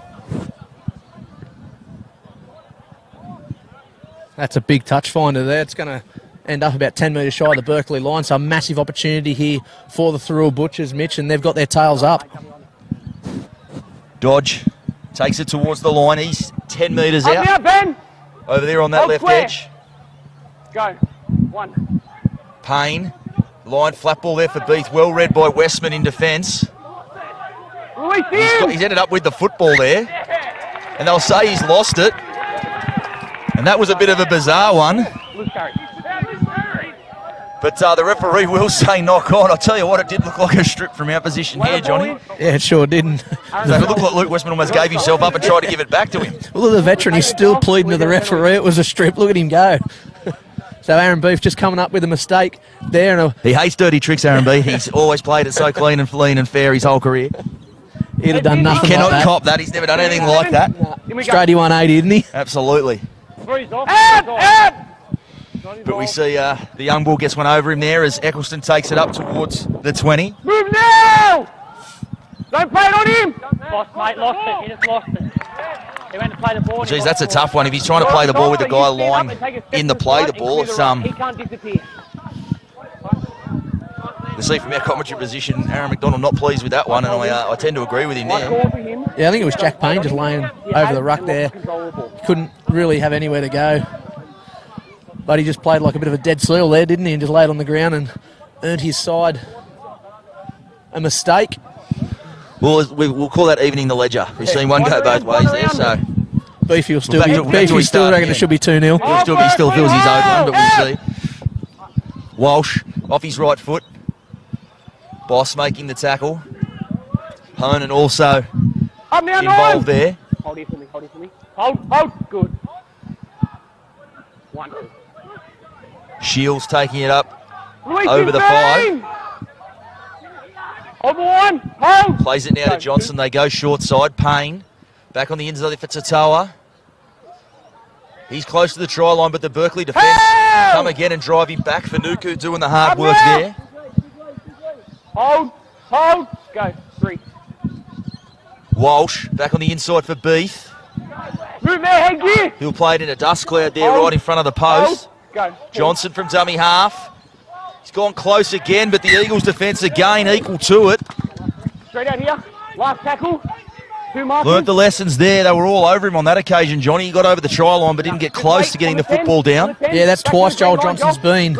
That's a big touch finder there. It's going to end up about 10 metres shy of the Berkeley line, so a massive opportunity here for the Thirroul Butchers, Mitch, and they've got their tails up. Dodge takes it towards the line. He's 10 metres out. Now, Ben. Over there on that left edge. Go. 1. Payne. Line flat ball there for Beath. Well read by Westman in defence. He's ended up with the football there. And they'll say he's lost it. And that was a bit of a bizarre one. But the referee will say knock on. I'll tell you what, it did look like a strip from our position here, Johnny. Yeah, it sure didn't. It looked like Luke Westman almost gave himself up and tried to give it back to him. Look at the veteran, he's still pleading to the referee. It was a strip. Look at him go. So Aaron Beef just coming up with a mistake there. And he hates dirty tricks, Aaron Beef. He's always played it so clean and fair his whole career. He'd have done nothing He cannot like that. cop that. He's never done anything like that. Straight 180, didn't he? Absolutely. But we see the young bull gets one over him there as Eccleston takes it up towards the 20. Move now! Don't play it on him! Lost, mate, lost it. He just lost it. He went to play the ball. Geez, that's a tough one. If he's trying to play the ball with the guy lying in the play, the ball, it's He can't disappear. You see from our commentary position, Aaron McDonald not pleased with that one, and I tend to agree with him there. Yeah, I think it was Jack Payne just laying over the ruck there. He couldn't really have anywhere to go. But he just played like a bit of a dead seal there, didn't he? And just laid on the ground and earned his side a mistake. Well, we'll call that evening the ledger. We've seen one go both ways there, so... Beefy will still reckon it should be 2-0. He still feels he's owed one, but we'll see. Walsh off his right foot. Boss making the tackle. Honan also involved there. Hold here for me, hold here for me. Hold, good. 1. Shields taking it up over the 5. Hold one, hold. Plays it now to Johnson. They go short side. Payne back on the inside for Tatoa. He's close to the try line, but the Berkeley defence come again and drive him back. Fanuku doing the hard work there. Hold, go, 3. Walsh back on the inside for Beath. Move there, headgear. He'll play it in a dust cloud there right in front of the post. Go. Johnson from dummy half. He's gone close again, but the Eagles' defence again equal to it. Straight out here, last tackle. 2 markers. Learned the lessons there. They were all over him on that occasion, Johnny. He got over the try line but didn't get close to getting the football down. Yeah, that's twice Joel Johnson's been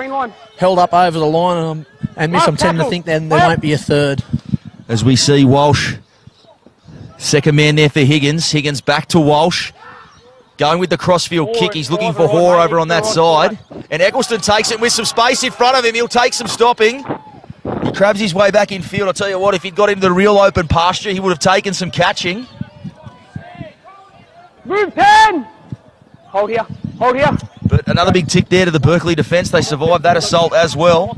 held up over the line, and Miss, I'm tending to think then there won't be a third. As we see Walsh, second man there for Higgins. Higgins back to Walsh. Going with the crossfield kick. He's looking for Hoare over on that side. And Eccleston takes it with some space in front of him. He'll take some stopping. He crabs his way back in field. I'll tell you what, if he'd got into the real open pasture, he would have taken some catching. Move 10! Hold here. But another big tick there to the Berkeley defence. They survived that assault as well.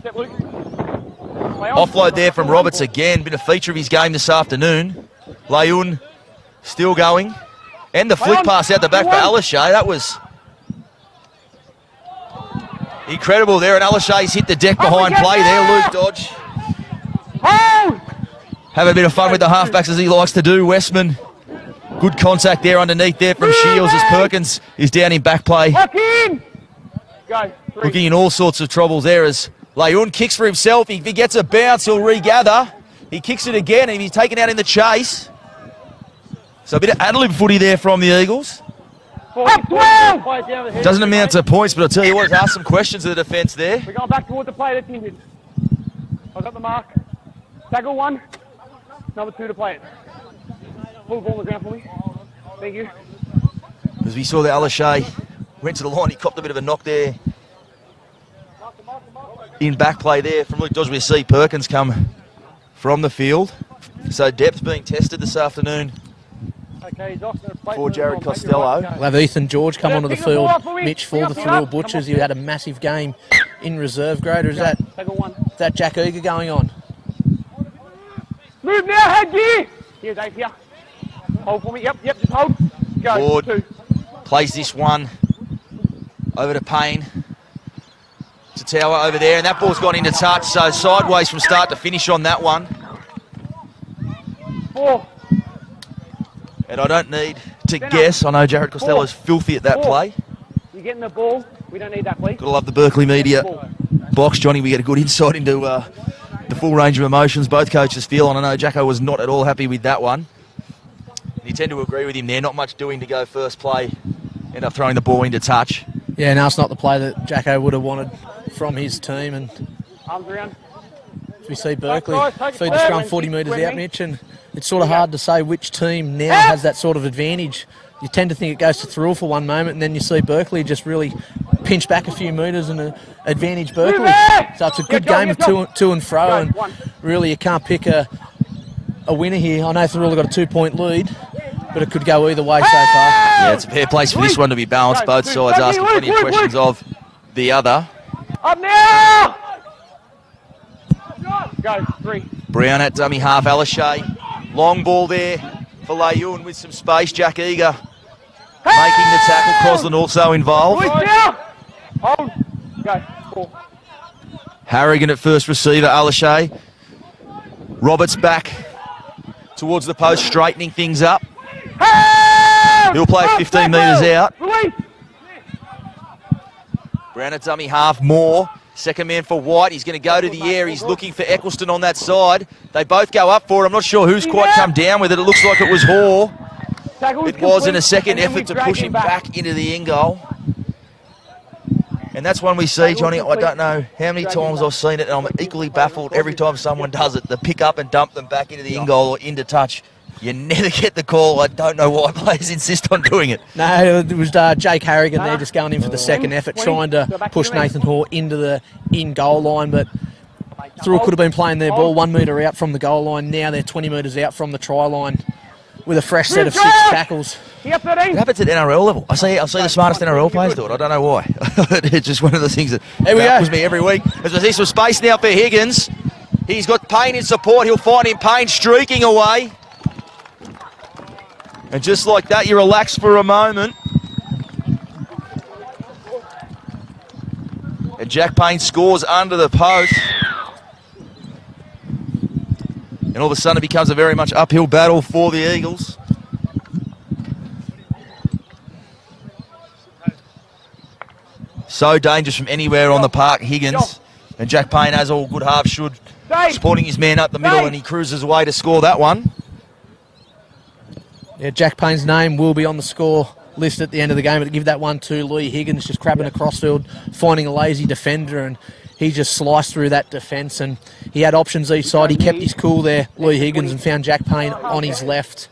Offload there from Roberts again. Been a feature of his game this afternoon. Leun still going. And the flick pass out the back for Alishay. That was Incredible there, and Alashay's hit the deck behind play there. Luke Dodge. Hold! Having a bit of fun with the halfbacks as he likes to do. Westman, good contact there underneath there from Shields as Perkins is down in back play. Lock in! Go. 3. Looking in all sorts of troubles there as Leon kicks for himself. If he gets a bounce, he'll regather. He kicks it again and he's taken out in the chase. So a bit of ad-lib footy there from the Eagles. Up 12! Doesn't amount to points, but I'll tell you what, ask some questions of the defence there. We're going back towards the play that's injured. I've got the mark. Tackle 1. Number 2 to play it. Pull the ball on the ground for me. Thank you. As we saw that Alashay went to the line, he copped a bit of a knock there. In back play there from Luke Dodge, we see Perkins come from the field. So depth being tested this afternoon for Jared Costello. We'll have Ethan George come onto the field. Mitch for the Thirroul Butchers. He had a massive game in reserve grade. Or is that Jack Eager going on? Move now, head gear! Here, Dave, here. Hold for me. Yep, just hold. Go. Ward 2. plays this one over to Payne. To Tower over there, and that ball's gone into touch, so sideways from start to finish on that one. 4. And I don't need to guess. I know Jared Costello's filthy at that play. You're getting the ball. We don't need that, please. Gotta love the Berkeley media box, Johnny. We get a good insight into the full range of emotions both coaches feel, and I know Jacko was not at all happy with that one. You tend to agree with him there. Not much doing to go first play. End up throwing the ball into touch. Yeah, no, it's not the play that Jacko would have wanted from his team. And arms around. as we see Berkeley feed the scrum 40 metres out, Mitch, and it's sort of hard to say which team now has that sort of advantage. You tend to think it goes to Thirroul for one moment, and then you see Berkeley just really pinch back a few metres and advantage Berkeley. So it's a good game of to and fro, and really you can't pick a winner here. I know Thirroul have got a 2-point lead, but it could go either way so far. Yeah, it's a fair place for this one to be balanced. Both sides asking plenty of questions of the other. Up now! Go, 3. Brown at dummy half, Alashay. Long ball there for Leon with some space. Jack Eager making the tackle. Crosland also involved. Hold. Go, 4. Harrigan at first receiver, Alashay. Roberts back towards the post, straightening things up. He'll play 15 metres out. Brown at dummy half, Moore. Second man for White. He's going to go to the air. He's looking for Eccleston on that side. They both go up for it. I'm not sure who's quite come down with it. It looks like it was Hoare. It was in a second effort to push him back into the end goal. And that's one we see, Johnny. I don't know how many times I've seen it, and I'm equally baffled every time someone does it. The pick up and dump them back into the end goal or into touch. You never get the call. I don't know why players insist on doing it. No, it was Jake Harrigan there just going in for the second effort, trying to push Nathan Hoare into the in-goal line, but Thirroul could have been playing their ball 1 metre out from the goal line. Now they're 20 metres out from the try line with a fresh set of 6 tackles. It happens at NRL level. I see the smartest NRL players do it. I don't know why. It's just one of the things that baffles me every week. As I see some space now for Higgins. He's got Payne in support. He'll find him. Payne streaking away. And just like that, you relax for a moment. And Jack Payne scores under the post. And all of a sudden it becomes a very much uphill battle for the Eagles. So dangerous from anywhere on the park, Higgins. And Jack Payne, as all good halves should, supporting his man up the middle, and he cruises away to score that one. Yeah, Jack Payne's name will be on the score list at the end of the game, but to give that one to Lee Higgins, just crabbing a crossfield, finding a lazy defender, and he just sliced through that defence, and he had options each side. He kept his cool there, Lee Higgins, and found Jack Payne on his left.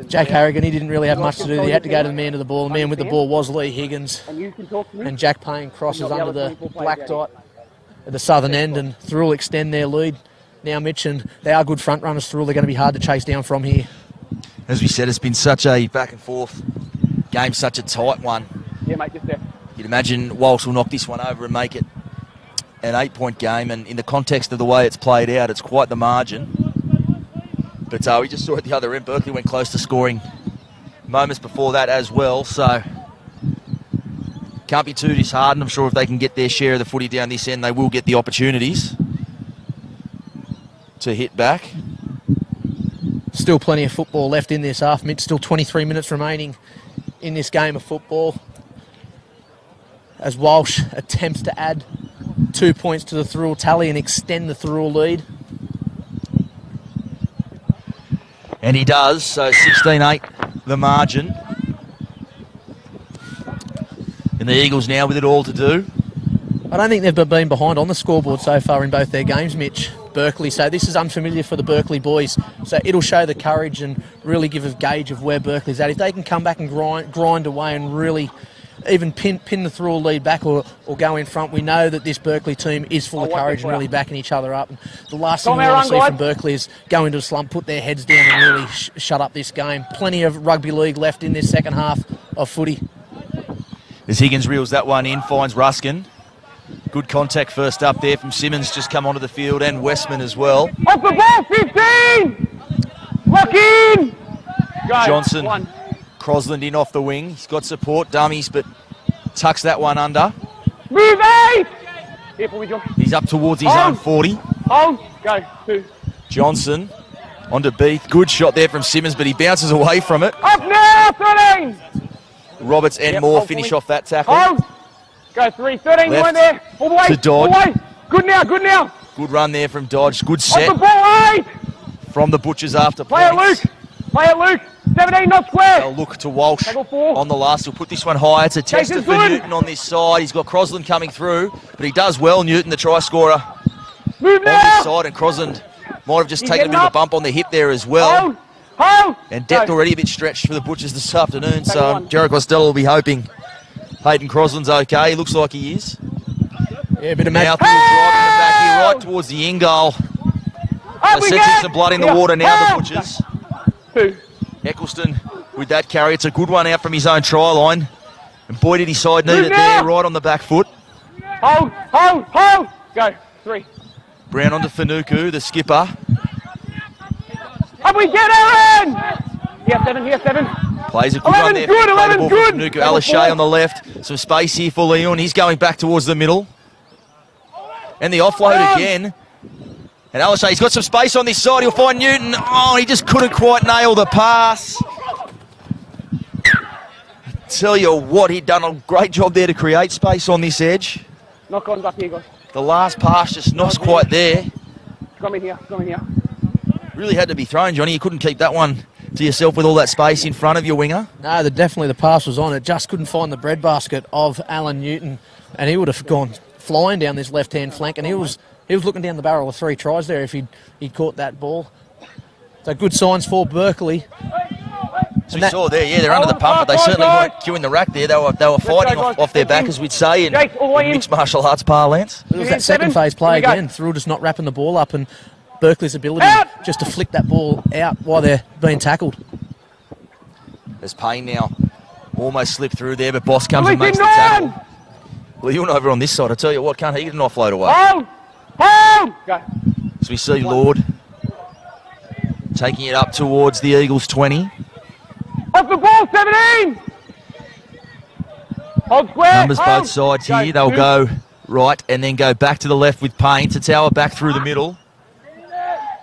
Jack Harrigan, he didn't really have much to do. He had to go to the man to the ball. The man with the ball was Lee Higgins, and Jack Payne crosses under the black dot at the southern end, and Thirroul extend their lead. Now, Mitch, and they are good front runners, Thirroul. They're going to be hard to chase down from here. As we said, it's been such a back and forth game, such a tight one. Yeah, mate, just there. You'd imagine Walsh will knock this one over and make it an 8-point game, and in the context of the way it's played out, it's quite the margin. But we just saw at the other end, Berkeley went close to scoring moments before that as well, so Can't be too disheartened. I'm sure if they can get their share of the footy down this end, they will get the opportunities to hit back. Still plenty of football left in this half, Mitch. Still 23 minutes remaining in this game of football, as Walsh attempts to add 2 points to the Thirroul tally and extend the Thirroul lead. And he does, so 16-8 the margin. And the Eagles now with it all to do. I don't think they've been behind on the scoreboard so far in both their games, Mitch. Berkeley, so this is unfamiliar for the Berkeley boys. So it'll show the courage and really give a gauge of where Berkeley's at. If they can come back and grind away and really even pin the Thirroul lead back or go in front, we know that this Berkeley team is full of courage and really backing each other up. And the last thing we want to see from Berkeley is go into a slump, put their heads down and really shut up this game. Plenty of rugby league left in this second half of footy. As Higgins reels that one in, finds Ruskin. Good contact first up there from Simmons, just come onto the field, and Westman as well. Off the ball, 15! Lock in! Go. Johnson, One. Crosland in off the wing. He's got support, dummies, but tucks that one under. Move 8! Here for me, John. He's up towards his own 40. Hold. Go. 2. Johnson onto Beath. Good shot there from Simmons, but he bounces away from it. Up now, 13! Roberts and Moore finish off that tackle. Hold. Go 3, 13, Left going there. All the way. to Dodge. All the way. Good now, good now. Good run there from Dodge. Good Off set the ball, 8! from the Butchers after Play it, points. Luke. Play it, Luke. 17, not square. They'll look to Walsh Tackle 4. on the last. He'll put this one high. It's a tester Jason's for good. Newton on this side. He's got Crosland coming through, but he does well, Newton, the try scorer, Move on now. this side. And Crosland might have just He's taken a getting bit of a up. bump on the hip there as well. Hold. Hold. And depth Go. already a bit stretched for the Butchers this afternoon, Take so one. Jared Costello will be hoping Hayden Crosland's okay. He looks like he is. Yeah, a bit of Now magic. Thirroul driving the back here right towards the end goal. Up we Sensing get. some blood in the Yeah. water now, the Hold. Butchers. 2. Eccleston with that carry. It's a good one out from his own try line. And boy, did his side need Move it now. there, right on the back foot. Hold. Hold. Hold. Go. 3. Brown onto Fanuku, the skipper. Up we get, Aaron. Here, 7. Here, 7. Plays a good 11 run there. good, Play the 11 ball good. from Fanuku. Level Alashay 4. on the left. Some space here for Leon. He's going back towards the middle. And the offload again. And Alashay's got some space on this side. He'll find Newton. Oh, he just couldn't quite nail the pass. Tell you what, he'd done a great job there to create space on this edge. Knock on back here, guys. The last pass just not quite there. Come in here. Come in here. Really had to be thrown, Johnny. You couldn't keep that one to yourself with all that space in front of your winger. No, definitely the pass was on. It just couldn't find the breadbasket of Alan Newton, and he would have gone flying down this left-hand flank, and he was looking down the barrel of 3 tries there if he'd caught that ball. So good signs for Berkeley. So we saw there, yeah, they're under the pump, but they certainly weren't queuing the rack there. They were fighting off their back, as we'd say, in mixed martial arts parlance. It was that second phase play again. Thirroul just not wrapping the ball up, and Berkeley's ability just to flick that ball out while they're being tackled. As Payne now almost slipped through there, but Boss comes and makes the tackle. Leon over on this side, I tell you what, can't he get an offload away? Hold. Hold. Go. So we see Lord taking it up towards the Eagles 20. Off the ball, 17. Hold square. Numbers Hold. both sides Go. here. They'll 2. go right and then go back to the left with Payne. Tower back through the middle.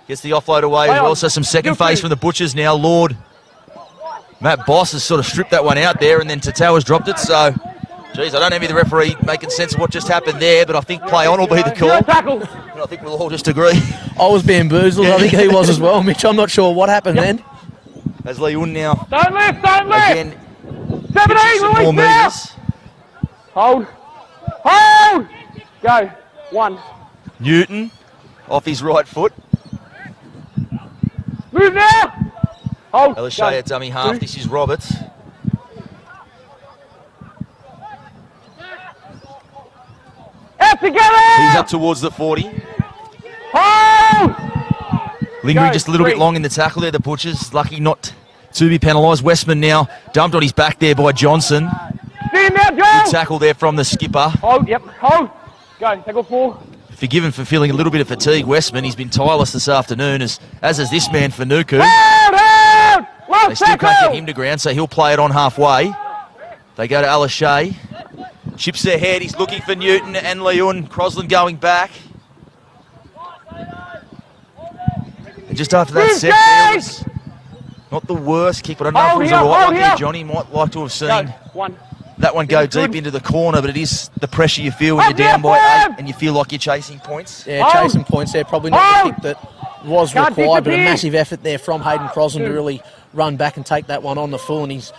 Gets the offload away as well. So some second phase from the Butchers now. Lord. Matt Boss has sort of stripped that one out there, and then Tatawa's dropped it. So, geez, I don't envy the referee making sense of what just happened there, but I think play on will be the call. Tackle. And I think we'll all just agree. I was bamboozled. I think he was as well, Mitch. I'm not sure what happened then. As Leon now Don't lift. Don't lift. again 17. some more Release now. meters. Hold. Hold. Go. 1. Newton off his right foot. Move now. Hold. Elishay Go. at dummy half. 2. This is Roberts. Out together. He's up towards the 40. Hold. Lingering Go, just a little 3. bit long in the tackle there, the Butchers. Lucky not to be penalised. Westman now dumped on his back there by Johnson. See him now, Good Joe. tackle there from the skipper. Hold. Yep. Hold. Go. Tackle 4. Forgiven for feeling a little bit of fatigue, Westman. He's been tireless this afternoon, as is this man, Fanuku. Hold. Hold. Last They still tackle. can't get him to ground, so he'll play it on halfway. They go to Alashay. Chips ahead, he's looking for Newton and Leon. Crosland going back. And just after that set there was not the worst kick, but I don't know if it was the right one here. Johnny might like to have seen that one go deep into the corner, but it is the pressure you feel when you're down by 8 and you feel like you're chasing points. Yeah, chasing points there. Probably not the kick that was required, but a massive effort there from Hayden Crosland to really run back and take that one on the full, and he's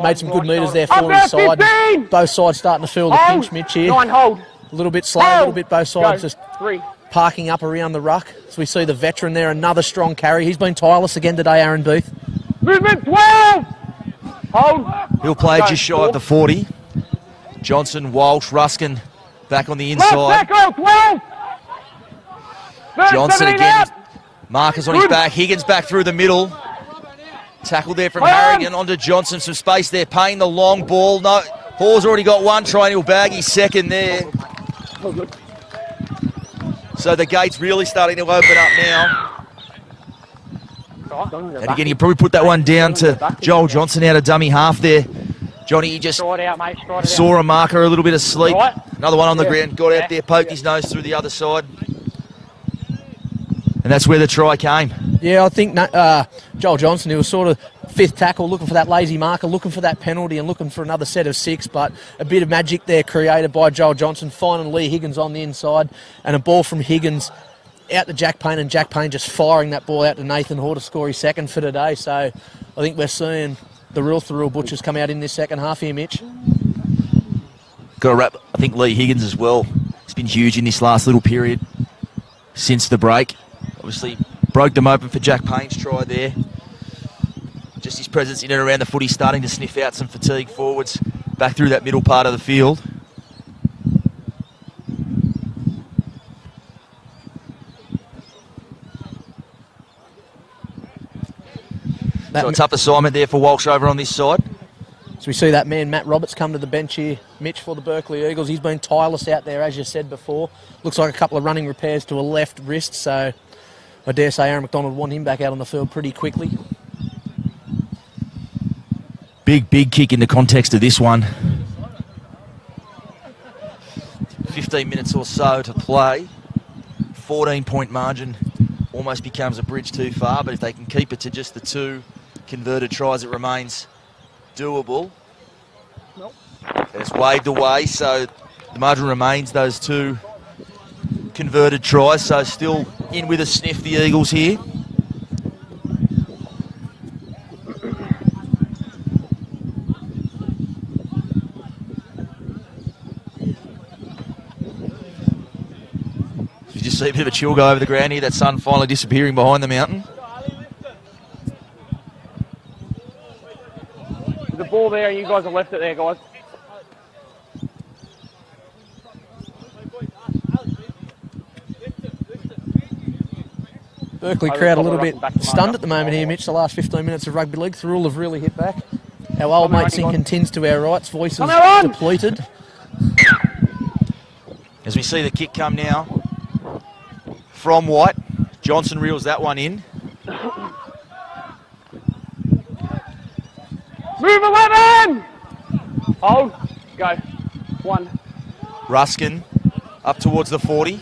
made some good metres there for his side. Both sides starting to feel the pinch, Mitch, here. A little bit slow, a little bit both sides just parking up around the ruck. So we see the veteran there, another strong carry. He's been tireless again today, Aaron Booth. Movement 12! Hold. He'll play just shy of the 40. Johnson, Walsh, Ruskin back on the inside. Johnson again. Marcus on his back. Higgins back through the middle. Tackle there from Harrigan onto Johnson. Some space there. Paying the long ball. No, Hall's already got one try and he'll bag his second there. So the gate's really starting to open up now. And again, you probably put that one down to Joel Johnson out of dummy half there. Johnny, he just saw a marker, a little bit of sleep. Another one on the ground, got out there, poked his nose through the other side. And that's where the try came. Yeah, I think Joel Johnson, he was sort of fifth tackle, looking for that lazy marker, looking for that penalty and looking for another set of 6, but a bit of magic there created by Joel Johnson, finding Lee Higgins on the inside, and a ball from Higgins out to Jack Payne, and Jack Payne just firing that ball out to Nathan Hoare to score his second for today. So I think we're seeing the real Thirroul Butchers come out in this second half here, Mitch. Got to wrap, I think, Lee Higgins as well. He's been huge in this last little period since the break. Obviously broke them open for Jack Payne's try there. Just his presence in and around the footy starting to sniff out some fatigue forwards back through that middle part of the field. So a tough assignment there for Walsh over on this side. So we see that man, Matt Roberts, come to the bench here, Mitch, for the Berkeley Eagles. He's been tireless out there, as you said before. Looks like a couple of running repairs to a left wrist, so I dare say Aaron McDonald want him back out on the field pretty quickly. Big kick in the context of this one. 15 minutes or so to play. 14-point margin almost becomes a bridge too far, but if they can keep it to just the 2 converted tries, it remains doable. Nope. It's waved away, so the margin remains those 2 converted tries, so still in with a sniff, the Eagles here. You just see a bit of a chill go over the ground here, that sun finally disappearing behind the mountain. The ball there, and you guys have left it there, guys. Berkeley crowd a little bit stunned at the moment here, Mitch. The last 15 minutes of rugby league, Thirroul have really hit back. Our old mate Sinkin Tins to our rights, voices depleted. As we see the kick come now from White. Johnson reels that one in. Move 11! Hold. Go. 1. Ruskin up towards the 40.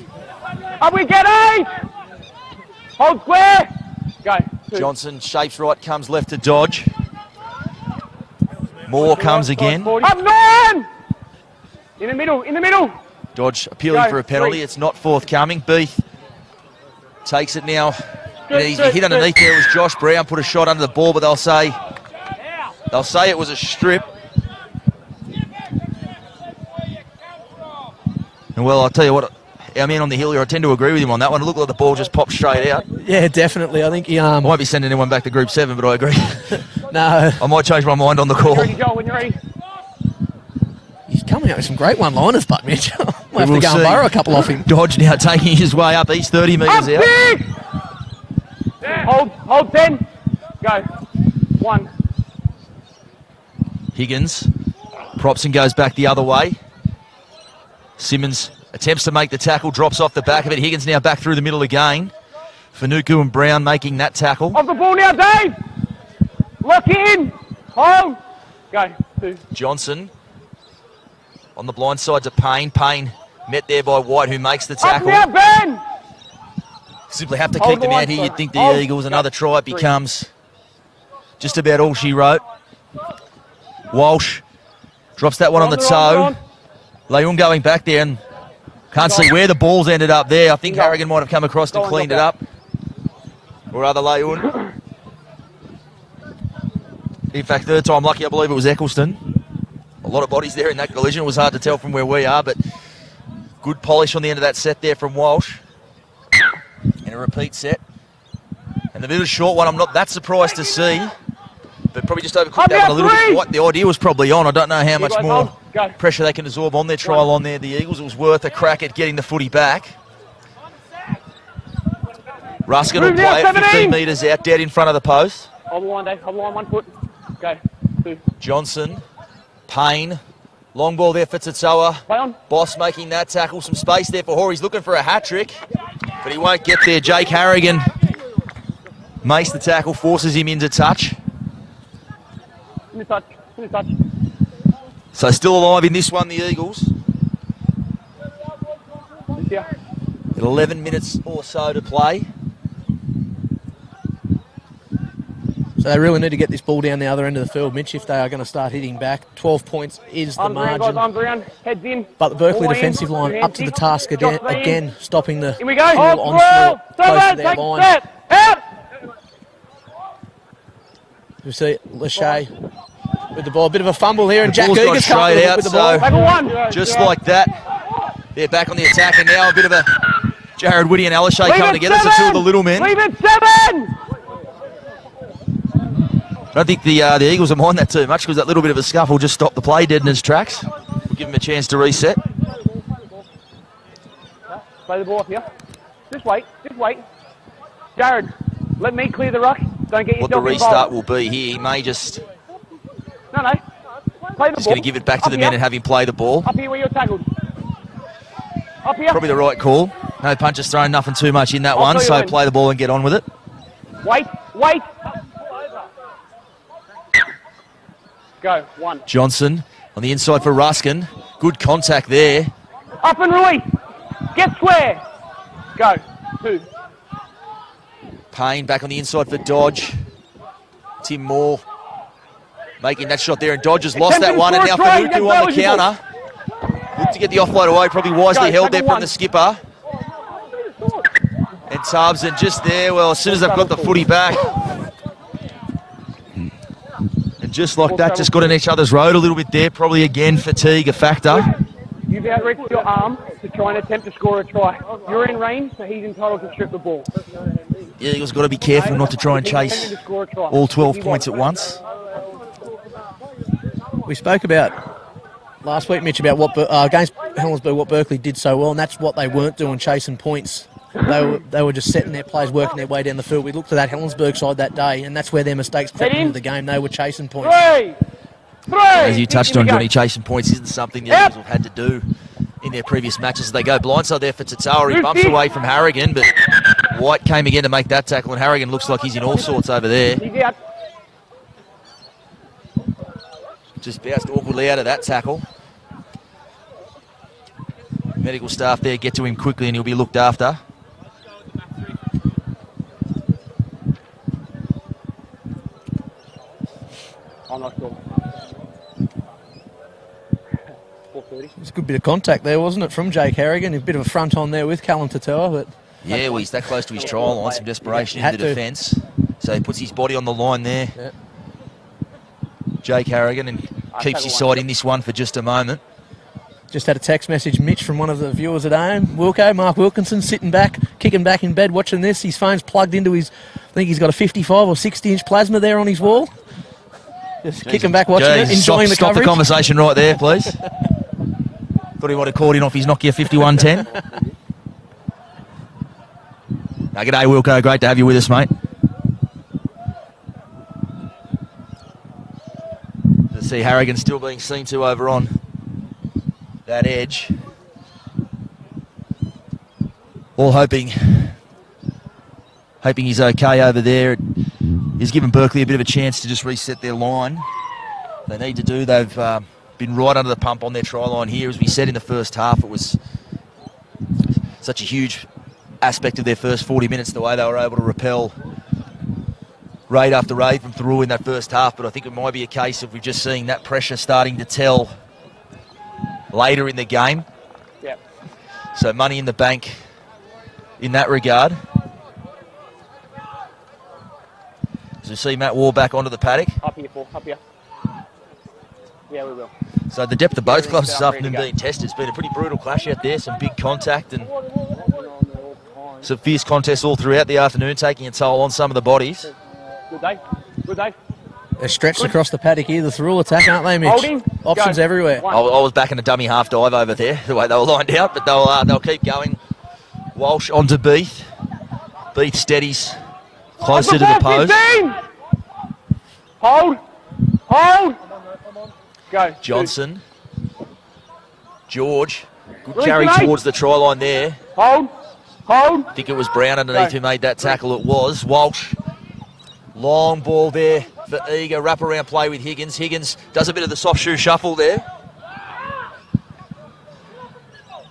Up we get 8! Hold square! Go. 2. Johnson shapes right, comes left to Dodge. Moore comes again. Up 9! In the middle. Dodge appealing for a penalty. 3. It's not forthcoming. Beath takes it now. He hit underneath there. It was Josh Brown, put a shot under the ball, but they'll say it was a strip. And well, I'll tell you what, our man on the hill here, I tend to agree with him on that one. It looked like the ball just popped straight out. Yeah, definitely. I think he... I won't be sending anyone back to Group 7, but I agree. No. I might change my mind on the call. When you're ready, Joel, when you're ready. He's coming out with some great one-liners, but Mitch. We'll have to go and borrow a couple off him. Dodge now taking his way up. He's 30 metres out. Big! Hold 10. Go. 1. Higgins props and goes back the other way. Simmons attempts to make the tackle, drops off the back of it. Higgins now back through the middle again. Fanuku and Brown making that tackle. Off the ball now, Dave! Lock in! Hold! Go. 2. Johnson On the blind side to Payne. Payne met there by White, who makes the tackle. Up now, Ben! Simply have to Hold keep them the out line, here. sorry. You'd think the Hold. Eagles, another try, it becomes just about all she wrote. Walsh drops that one on the toe. Leung going back there and can't see where the ball's ended up there. I think Harrigan might have come across and cleaned it up. Or rather Leung. In fact, third time lucky, I believe it was Eccleston. A lot of bodies there in that collision. It was hard to tell from where we are, but good polish on the end of that set there from Walsh. And a repeat set. And the middle short one, I'm not that surprised to see. But probably just overcooked that one a little bit. What the idea was probably on. I don't know how much more pressure they can absorb on their trial on there, the Eagles. It was worth a crack at getting the footy back. Ruskin will play it 15 metres out, dead in front of the post. Hold the line, Dave. Hold the line, 1 foot. Go. 2. Johnson, Payne, long ball there for Tsatsoa. Play on. Boss making that tackle, some space there for Hoare. He's looking for a hat-trick, but he won't get there. Jake Harrigan makes the tackle, forces him into touch. In the touch. In the touch. So still alive in this one, the Eagles. Yeah. 11 minutes or so to play. So they really need to get this ball down the other end of the field, Mitch, if they are going to start hitting back. 12 points is the margin. Arms around, heads in. But the Berkeley Ball defensive in, line hands up to the in. task again, stopping the Here we go. Thirroul onslaught close to their Take line. set. Out. We see Lachey with the ball. A bit of a fumble here, and Jack ball's gone Egan's straight out, with the ball. Tackle 1. Just like that, they're back on the attack, and now a bit of a Jared Whitty and Alashea coming together. So two of the little men. Leave it 7. I don't think the Eagles will mind that too much because that little bit of a scuffle just stopped the play dead in its tracks. We'll give him a chance to reset. Play the ball up here. Just wait. Just wait. Jared, let me clear the ruck. Don't get yourself What the restart involved. will be here, he may just No. Play the ball. going to give it back to Up the here. men and have him play the ball. Up here where you're tackled. Up here. Probably the right call. No punches thrown, nothing too much in that I'll one, tell you so when. play the ball and get on with it. Wait. Go. 1. Johnson on the inside for Ruskin. Good contact there. Up and release. Get square. Go. 2. Payne back on the inside for Dodge. Tim Moore making that shot there, and Dodge has lost that one, and now Fanuku on the counter. Looked to get the offload away, probably wisely held there from the skipper. And Tarbson just there. Well, as soon as they've got the footy back, and just like that, just got in each other's road a little bit there. Probably again fatigue a factor. You've outreached your arm to try and attempt to score a try. You're in range, so he's entitled to strip the ball. The Eagles got to be careful not to try and chase all 12 points at once. We spoke about last week, Mitch, about what against Helensburgh, what Berkeley did so well, and that's what they weren't doing, chasing points. They were just setting their plays, working their way down the field. We looked at that Helensburgh side that day, and that's where their mistakes crept into the game. They were chasing points. 3. As you touched on, Johnny, chasing points isn't something the Eagles have had to do in their previous matches. They go blindside there for Tsatsoa. He bumps away from Harrigan, but White came again to make that tackle, and Harrigan looks like he's in all sorts over there. He's out. Just bounced awkwardly out of that tackle. Medical staff there get to him quickly, and he'll be looked after. I'm not sure. 4:30. There's a good bit of contact there, wasn't it, from Jake Harrigan? A bit of a front on there with Callum Tatoa, but Yeah, well, he's that close to his trial line, some desperation Had in the to. defence. So he puts his body on the line there. Yeah. Jake Harrigan, and keeps his side in this one for just a moment. just had a text message, Mitch, from one of the viewers at home. Wilco, Mark Wilkinson, sitting back, kicking back in bed, watching this. His phone's plugged into his, I think he's got a 55 or 60-inch plasma there on his wall. Just kicking back, watching it, enjoying the stop coverage. the conversation right there, please. Thought he might have called in off his Nokia 5110. No, g'day, Wilco. Great to have you with us, mate. To see Harrigan still being seen to over on that edge. All hoping he's okay over there. He's given Berkeley a bit of a chance to just reset their line. They need to do. They've been right under the pump on their try line here. As we said in the first half, it was such a huge aspect of their first 40 minutes, the way they were able to repel raid after raid from Thirroul in that first half. But I think it might be a case of we've just seeing that pressure starting to tell later in the game. Yep. So money in the bank in that regard. As we see Matt Waugh back onto the paddock. Up here, Paul. Up here. Yeah, we will. So the depth of both Yeah, clubs this ready to afternoon go. being tested. It's been a pretty brutal clash out there. Some big contact and some fierce contests all throughout the afternoon, taking a toll on some of the bodies. Good day. Good day. They're stretched across the paddock here, the Thirroul attack, aren't they, Mitch? Holding. Options Go. everywhere. One. I was backing a dummy half dive over there, the way they were lined out, but they'll keep going. Walsh onto Beath. Beath steadies closer to the post. 15. Hold. Hold. Go. Johnson. George. Good Release carry it, mate. towards the try line there. Hold. Hold. I think it was Brown underneath Go. who made that tackle. It was Walsh. Long ball there for Eager. Wrap around play with Higgins. Higgins does a bit of the soft shoe shuffle there.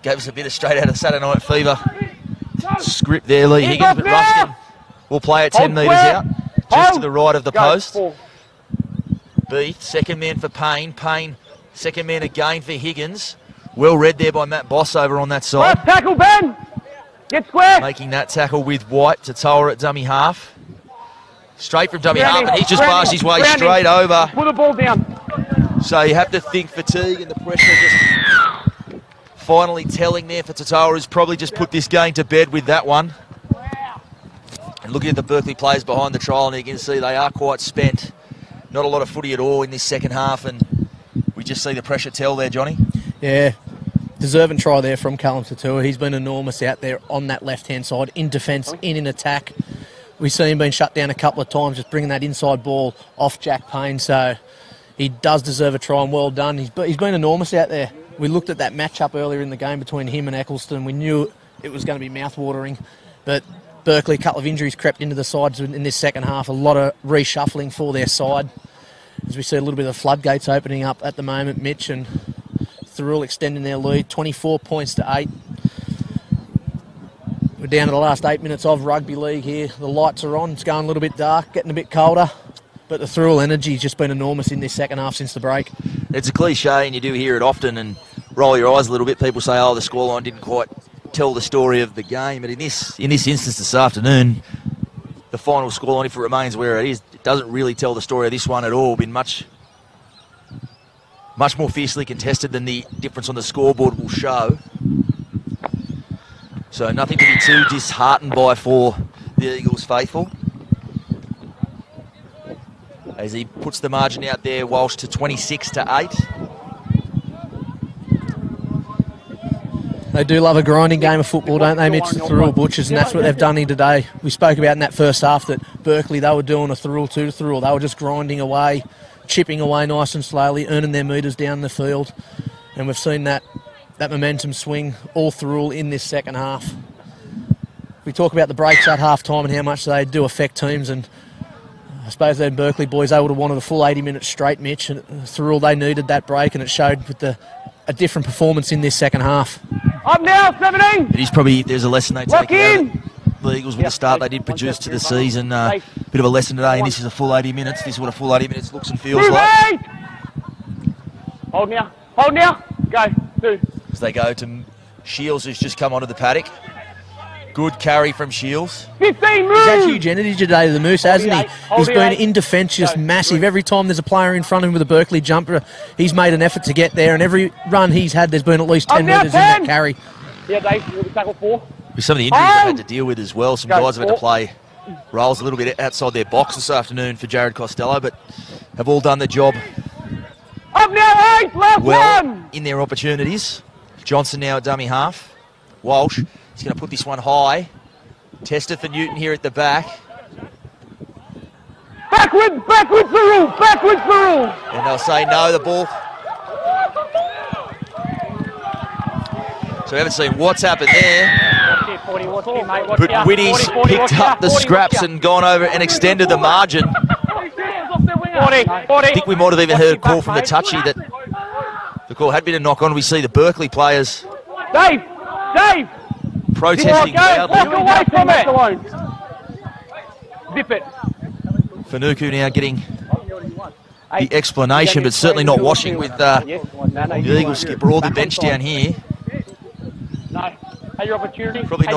Gave us a bit of straight out of Saturday Night Fever script there, Lee Hands Higgins. up But now. Ruskin will play it 10 Hold metres square. out, just to Hold. the right of the Go. post. 4. Beath, second man for Payne. Payne, second man again for Higgins. Well read there by Matt Boss over on that side. Left tackle, Ben. Get square. Making that tackle with White to Tower at dummy half. Straight from dummy half, Grounding. and he's just Grounding. passed his way Grounding. straight over. Put the ball down. So you have to think fatigue and the pressure just finally telling there for Tatawa, who's probably just put this game to bed with that one. And looking at the Berkeley players behind the trial, and you can see they are quite spent. Not a lot of footy at all in this second half, and we just see the pressure tell there, Johnny. Yeah, deserving try there from Callum Tatua. He's been enormous out there on that left-hand side, in defence, in attack. We see him being shut down a couple of times, just bringing that inside ball off Jack Payne. So he does deserve a try, and well done. He's been enormous out there. We looked at that matchup earlier in the game between him and Eccleston. We knew it was going to be mouth-watering, but Berkeley, a couple of injuries crept into the sides in this second half. A lot of reshuffling for their side. As we see a little bit of the floodgates opening up at the moment, Mitch, and Thirroul extending their lead, 24 points to 8. We're down to the last 8 minutes of rugby league here. The lights are on. It's going a little bit dark, getting a bit colder. But the Thirroul energy's just been enormous in this second half since the break. It's a cliche, and you do hear it often, and roll your eyes a little bit. People say, oh, the scoreline didn't quite tell the story of the game. But in this instance this afternoon, the final scoreline, if it remains where it is, it doesn't really tell the story of this one at all. Been much more fiercely contested than the difference on the scoreboard will show. So nothing to be too disheartened by for the Eagles faithful. As he puts the margin out there, Walsh to 26 to 8. They do love a grinding game of football, don't they, Mitch? The Thirroul Butchers, and that's what they've done here today. We spoke about in that first half that Berkeley, they were doing a Thirroul 2 to Thirroul. They were just grinding away, chipping away nice and slowly, earning their metres down the field. And we've seen that momentum swing all Thirroul in this second half. We talk about the breaks at half-time and how much they do affect teams, and I suppose the Berkeley boys, they would have wanted a full 80 minutes straight, Mitch, and Thirroul, they needed that break, and it showed with a different performance in this second half. Up now, 17. It is probably, there's a lesson they Lock take out of in. it. The Eagles with the start they did produce to the season. Bit of a lesson today, and this is a full 80 minutes. This is what a full 80 minutes looks and feels like. Hold now. Hold now. Go. 2. As they go to Shields, who's just come onto the paddock. Good carry from Shields. 15, move. He's had huge energy today, the Moose, hasn't he? He's been eight. in defence just massive. Every time there's a player in front of him with a Berkeley jumper, he's made an effort to get there, and every run he's had, there's been at least 10 now, metres in that 10. carry. Yeah, Dave, you'll be tackle 4. With some of the injuries they've had to deal with as well. Some Go, guys have had to 4. play roles a little bit outside their box this afternoon for Jared Costello, but have all done the job Up now, 8. Last well one. in their opportunities. Johnson now at dummy half. Walsh, he's going to put this one high. Tester for Newton here at the back. Backwards, Thirroul. Backwards, Thirroul. And they'll say no, the ball. So we haven't seen what's happened there. 40, watch it, mate. Watch But out. Whitty's 40, picked watch up out. the 40, scraps watch out. and gone over and extended the margin. 40, 40. I think we might have even heard a call from the touchy that The call had been a knock on. We see the Berkeley players Dave! Dave! protesting loudly. Walk away from it! Alone. Dip it. Fanuku now getting the explanation, but certainly not washing with the Eagles skipper or the bench down here. No. Have your opportunity. Probably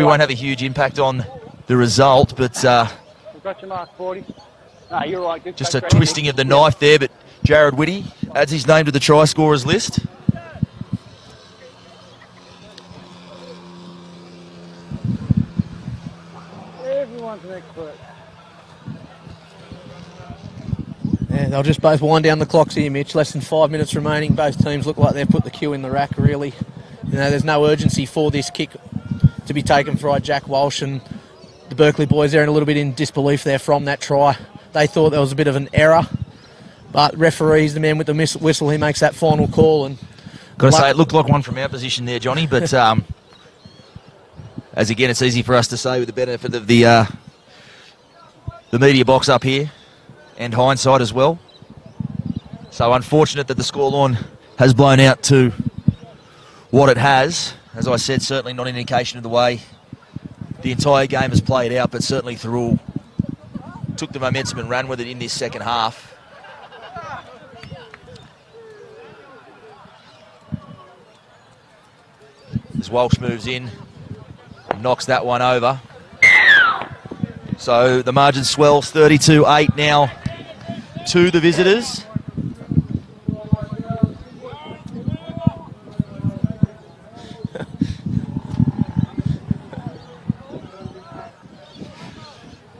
won't have a huge impact on the result, but We've got your mark, 40. No, you're right. Good just a twisting of the knife there. But Jared Whitty adds his name to the try scorers list. Everyone's an expert. Yeah, they'll just both wind down the clocks here, Mitch. Less than 5 minutes remaining. Both teams look like they've put the cue in the rack, really. You know, there's no urgency for this kick to be taken for Jack Walsh, and the Berkeley boys are in a little bit in disbelief there from that try. They thought there was a bit of an error, but referee's the man with the whistle. He makes that final call. And got to say, it looked like one from our position there, Johnny, but as again, it's easy for us to say with the benefit of the media box up here and hindsight as well. So unfortunate that the scoreline has blown out to what it has. As I said, certainly not an indication of the way the entire game has played out, but certainly Thirroul took the momentum and ran with it in this second half. As Walsh moves in, knocks that one over. So the margin swells 32-8 now to the visitors.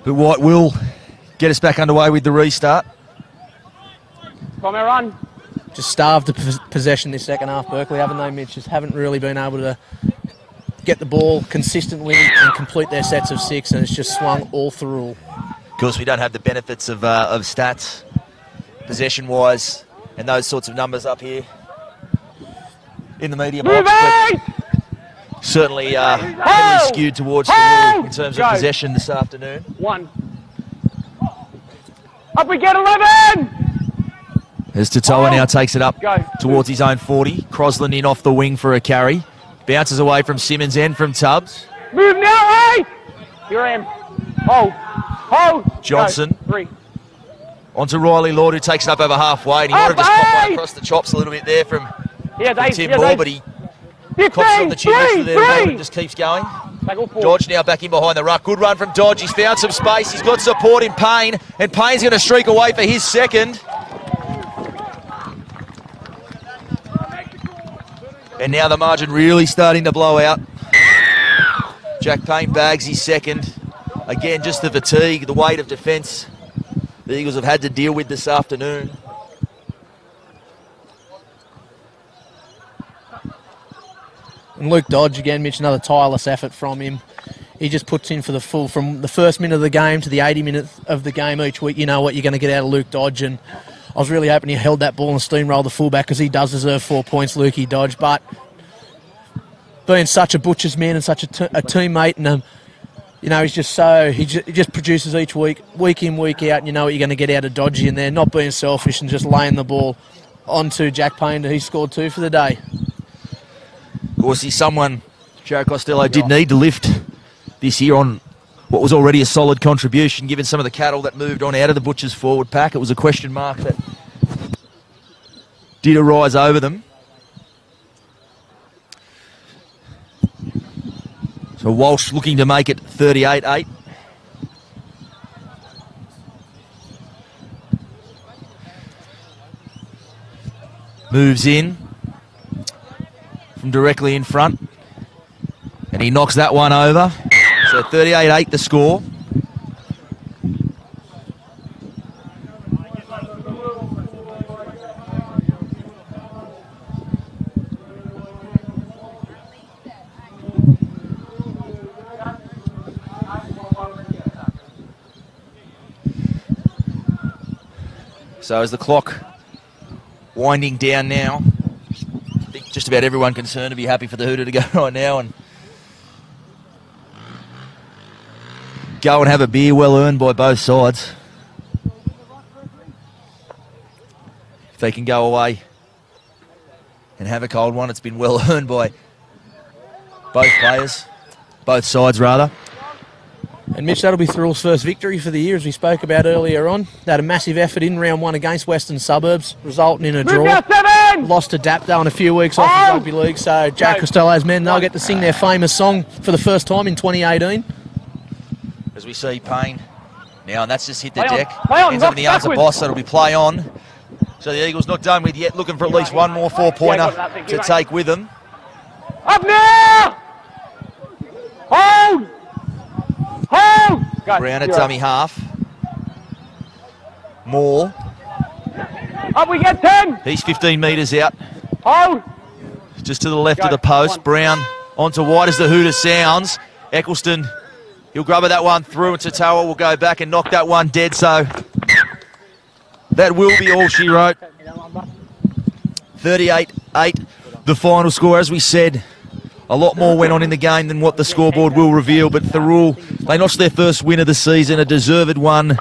But what will get us back underway with the restart? Come here, run. just starved the possession this second half, Berkeley, haven't they, Mitch? Just haven't really been able to get the ball consistently and complete their sets of six, and it's just swung all through. Of course, we don't have the benefits of stats, possession-wise, and those sorts of numbers up here in the media box. But certainly heavily skewed towards Thirroul in terms of possession this afternoon. One. Up we get 11! As Thirroul now takes it up towards his own 40. Crosland in off the wing for a carry. Bounces away from Simmons and from Tubbs. Move now, 8! Here I am. Hold. Johnson. Go. 3. Onto Riley Lord, who takes it up over halfway. And he wanted to just pop one across the chops a little bit there from Tim Moore, but he cops it on the chin there and just keeps going. Dodge now back in behind the ruck. Good run from Dodge. He's found some space. He's got support in Payne, and Payne's going to streak away for his second. And now the margin really starting to blow out. Jack Payne bags his second. Again, just the fatigue, the weight of defence the Eagles have had to deal with this afternoon. And Luke Dodge again, Mitch, another tireless effort from him. He just puts in for the full, from the first minute of the game to the 80 minutes of the game each week. You know what you're going to get out of Luke Dodge, and I was really hoping he held that ball and steamrolled the fullback, because he does deserve 4 points, Lukey Dodge. But being such a butcher's man and such a teammate, and you know, he just produces each week in, week out. And you know what you're going to get out of Dodgy in there, not being selfish and just laying the ball onto Jack Payne. He scored 2 for the day. Of course, he's someone Jared Costello did need to lift this year on what was already a solid contribution, given some of the cattle that moved on out of the Butchers forward pack. It was a question mark that did arise over them. So Walsh looking to make it 38-8. Moves in from directly in front, and he knocks that one over. So 38-8 the score. So as the clock winding down now, I think just about everyone concerned to be happy for the Hooter to go right now and go and have a beer, well earned by both sides. If they can go away and have a cold one. It's been well earned by both players, both sides rather. And Mitch, that'll be Thirroul's first victory for the year, as we spoke about earlier on. They had a massive effort in round 1 against Western Suburbs, resulting in a draw. Lost to Dapto in a few weeks off the rugby league, so Jack Costello's men, they'll get to sing their famous song for the first time in 2018. As we see Payne now, and that's just hit the Play on, deck. play on, Ends up in the arms of backwards. Boss, so it'll be play on. So the Eagles not done with yet, looking for at least one more 4-pointer to take with them. Up now! Hold! Hold! Go. Brown at You're dummy half. Moore, Up we get 10! he's 15 metres out. Hold! Just to the left of Go. the post. One. Brown onto wide as the hooter sounds. Eccleston, he'll grub that one through, and Thirroul will go back and knock that one dead. So that will be all she wrote. 38-8, the final score. As we said, a lot more went on in the game than what the scoreboard will reveal, but Thirroul, they notched their first win of the season, a deserved one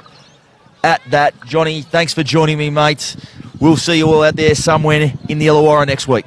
at that. Johnny, thanks for joining me, mate. We'll see you all out there somewhere in the Illawarra next week.